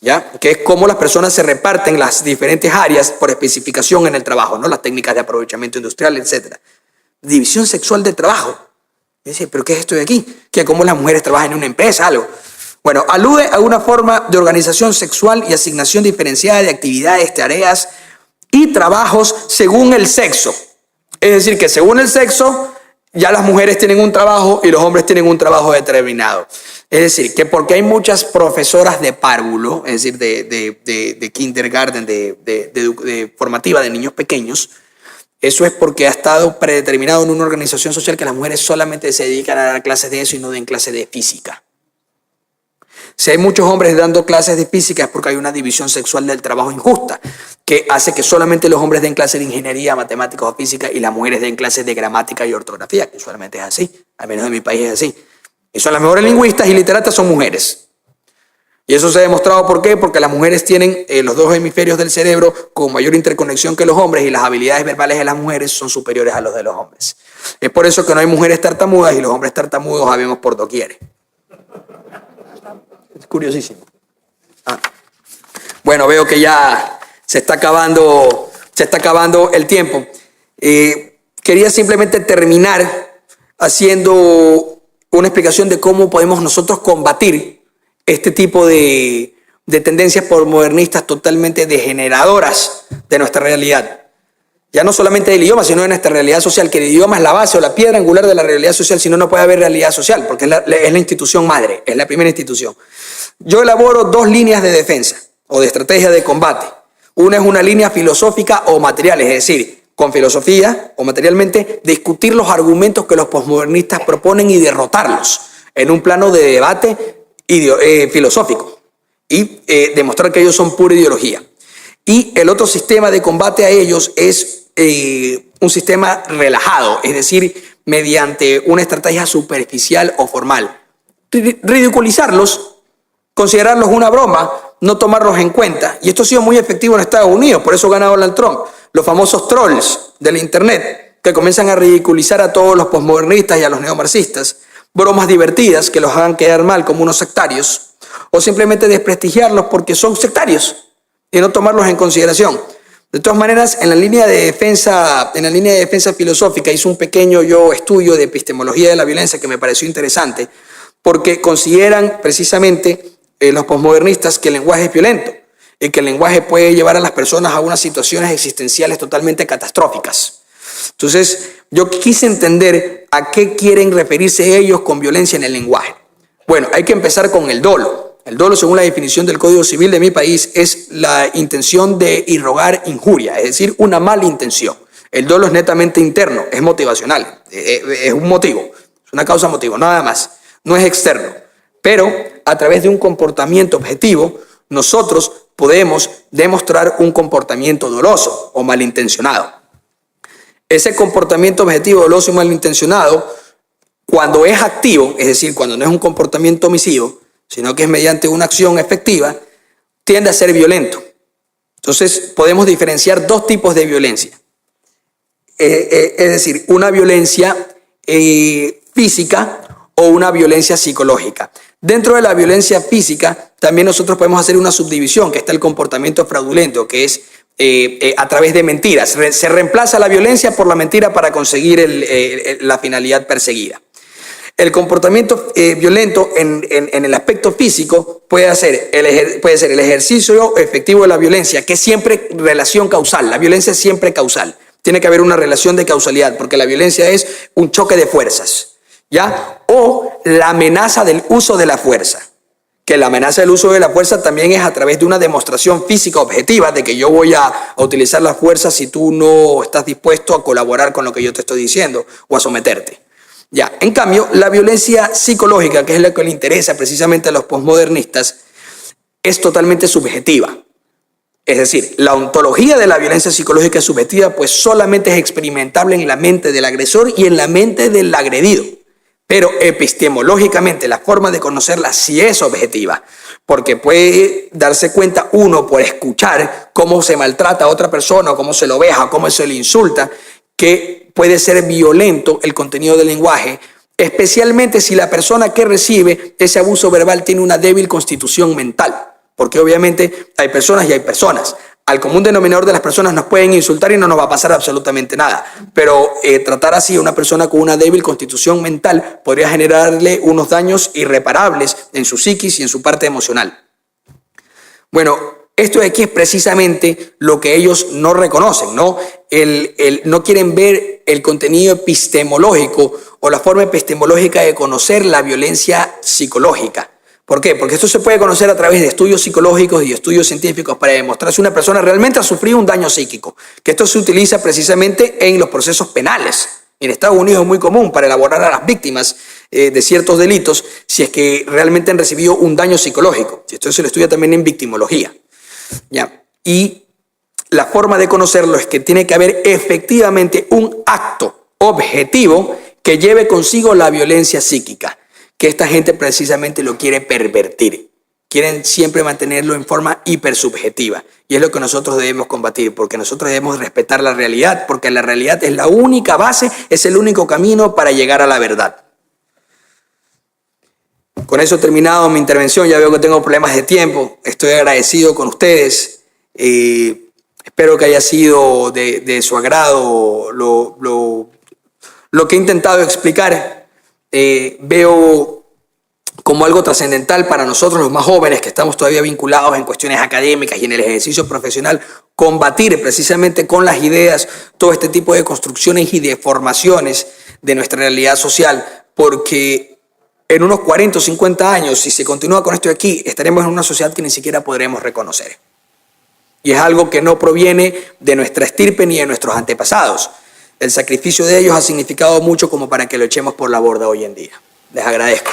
¿ya? Que es cómo las personas se reparten las diferentes áreas por especificación en el trabajo, ¿no? Las técnicas de aprovechamiento industrial, etc. División sexual del trabajo. Y dice, ¿pero qué es esto de aquí? ¿Que cómo las mujeres trabajan en una empresa? Algo. Bueno, alude a una forma de organización sexual y asignación diferenciada de actividades, tareas y trabajos según el sexo. Es decir, que según el sexo, ya las mujeres tienen un trabajo y los hombres tienen un trabajo determinado. Es decir, que porque hay muchas profesoras de párvulo, es decir, de kindergarten, de formativa de niños pequeños, eso es porque ha estado predeterminado en una organización social que las mujeres solamente se dedican a dar clases de eso y no den clases de física. Si hay muchos hombres dando clases de física es porque hay una división sexual del trabajo injusta, que hace que solamente los hombres den clases de ingeniería, matemáticas o física y las mujeres den clases de gramática y ortografía, que usualmente es así, al menos en mi país es así. Y son las mejores lingüistas y literatas son mujeres. Y eso se ha demostrado ¿por qué? Porque las mujeres tienen los dos hemisferios del cerebro con mayor interconexión que los hombres y las habilidades verbales de las mujeres son superiores a los de los hombres. Es por eso que no hay mujeres tartamudas y los hombres tartamudos habemos por doquier. Es curiosísimo. Bueno, veo que ya se está acabando el tiempo. Quería simplemente terminar haciendo una explicación de cómo podemos nosotros combatir este tipo de tendencias postmodernistas totalmente degeneradoras de nuestra realidad. Ya no solamente del idioma, sino de nuestra realidad social, que el idioma es la base o la piedra angular de la realidad social, si no, no puede haber realidad social, porque es la institución madre, es la primera institución. Yo elaboro dos líneas de defensa o de estrategia de combate. Una es una línea filosófica o material, es decir, con filosofía o materialmente, discutir los argumentos que los posmodernistas proponen y derrotarlos en un plano de debate filosófico y demostrar que ellos son pura ideología. Y el otro sistema de combate a ellos es un sistema relajado, es decir, mediante una estrategia superficial o formal. Ridiculizarlos, considerarlos una broma, no tomarlos en cuenta. Y esto ha sido muy efectivo en Estados Unidos, por eso gana Donald Trump. Los famosos trolls del Internet que comienzan a ridiculizar a todos los posmodernistas y a los neomarxistas, bromas divertidas que los hagan quedar mal como unos sectarios, o simplemente desprestigiarlos porque son sectarios y no tomarlos en consideración. De todas maneras, en la línea de defensa filosófica hice un pequeño estudio de epistemología de la violencia que me pareció interesante, porque consideran precisamente los posmodernistas que el lenguaje es violento y que el lenguaje puede llevar a las personas a unas situaciones existenciales totalmente catastróficas. Entonces, yo quise entender a qué quieren referirse ellos con violencia en el lenguaje. Bueno, hay que empezar con el dolo. El dolo, según la definición del Código Civil de mi país, es la intención de irrogar injuria, es decir, una mala intención. El dolo es netamente interno, es motivacional, es un motivo, es una causa motivo, nada más, no es externo. Pero a través de un comportamiento objetivo, nosotros podemos demostrar un comportamiento doloso o malintencionado. Ese comportamiento objetivo, doloso y malintencionado, cuando es activo, es decir, cuando no es un comportamiento omisivo, sino que es mediante una acción efectiva, tiende a ser violento. Entonces, podemos diferenciar dos tipos de violencia. Es decir, una violencia física o una violencia psicológica. Dentro de la violencia física, también nosotros podemos hacer una subdivisión, que está el comportamiento fraudulento, que es a través de mentiras. Se reemplaza la violencia por la mentira para conseguir la finalidad perseguida. El comportamiento violento en el aspecto físico puede ser el ejercicio efectivo de la violencia, que es siempre relación causal. La violencia es siempre causal. Tiene que haber una relación de causalidad, porque la violencia es un choque de fuerzas, ¿ya? O la amenaza del uso de la fuerza, que la amenaza del uso de la fuerza también es a través de una demostración física objetiva de que yo voy a utilizar la fuerza si tú no estás dispuesto a colaborar con lo que yo te estoy diciendo o a someterte. Ya, en cambio, la violencia psicológica, que es lo que le interesa precisamente a los posmodernistas, es totalmente subjetiva. Es decir, la ontología de la violencia psicológica es subjetiva, pues solamente es experimentable en la mente del agresor y en la mente del agredido. Pero epistemológicamente la forma de conocerla sí es objetiva, porque puede darse cuenta uno por escuchar cómo se maltrata a otra persona, o cómo se lo veja, o cómo se le insulta, que puede ser violento el contenido del lenguaje, especialmente si la persona que recibe ese abuso verbal tiene una débil constitución mental, porque obviamente hay personas y hay personas. Al común denominador de las personas nos pueden insultar y no nos va a pasar absolutamente nada, pero tratar así a una persona con una débil constitución mental podría generarle unos daños irreparables en su psiquis y en su parte emocional. Bueno, esto de aquí es precisamente lo que ellos no reconocen, ¿no? No quieren ver el contenido epistemológico o la forma epistemológica de conocer la violencia psicológica. ¿Por qué? Porque esto se puede conocer a través de estudios psicológicos y estudios científicos para demostrar si una persona realmente ha sufrido un daño psíquico, que esto se utiliza precisamente en los procesos penales. En Estados Unidos es muy común para elaborar a las víctimas de ciertos delitos si es que realmente han recibido un daño psicológico. Esto se lo estudia también en victimología. ¿Ya? Y la forma de conocerlo es que tiene que haber efectivamente un acto objetivo que lleve consigo la violencia psíquica, que esta gente precisamente lo quiere pervertir. Quieren siempre mantenerlo en forma hipersubjetiva. Y es lo que nosotros debemos combatir, porque nosotros debemos respetar la realidad, porque la realidad es la única base, es el único camino para llegar a la verdad. Con eso he terminado mi intervención, ya veo que tengo problemas de tiempo, estoy agradecido con ustedes, espero que haya sido de su agrado lo que he intentado explicar. Veo como algo trascendental para nosotros los más jóvenes que estamos todavía vinculados en cuestiones académicas y en el ejercicio profesional, combatir precisamente con las ideas todo este tipo de construcciones y deformaciones de nuestra realidad social, porque en unos 40 o 50 años, si se continúa con esto de aquí, estaremos en una sociedad que ni siquiera podremos reconocer. Y es algo que no proviene de nuestra estirpe ni de nuestros antepasados. El sacrificio de ellos ha significado mucho como para que lo echemos por la borda hoy en día. Les agradezco.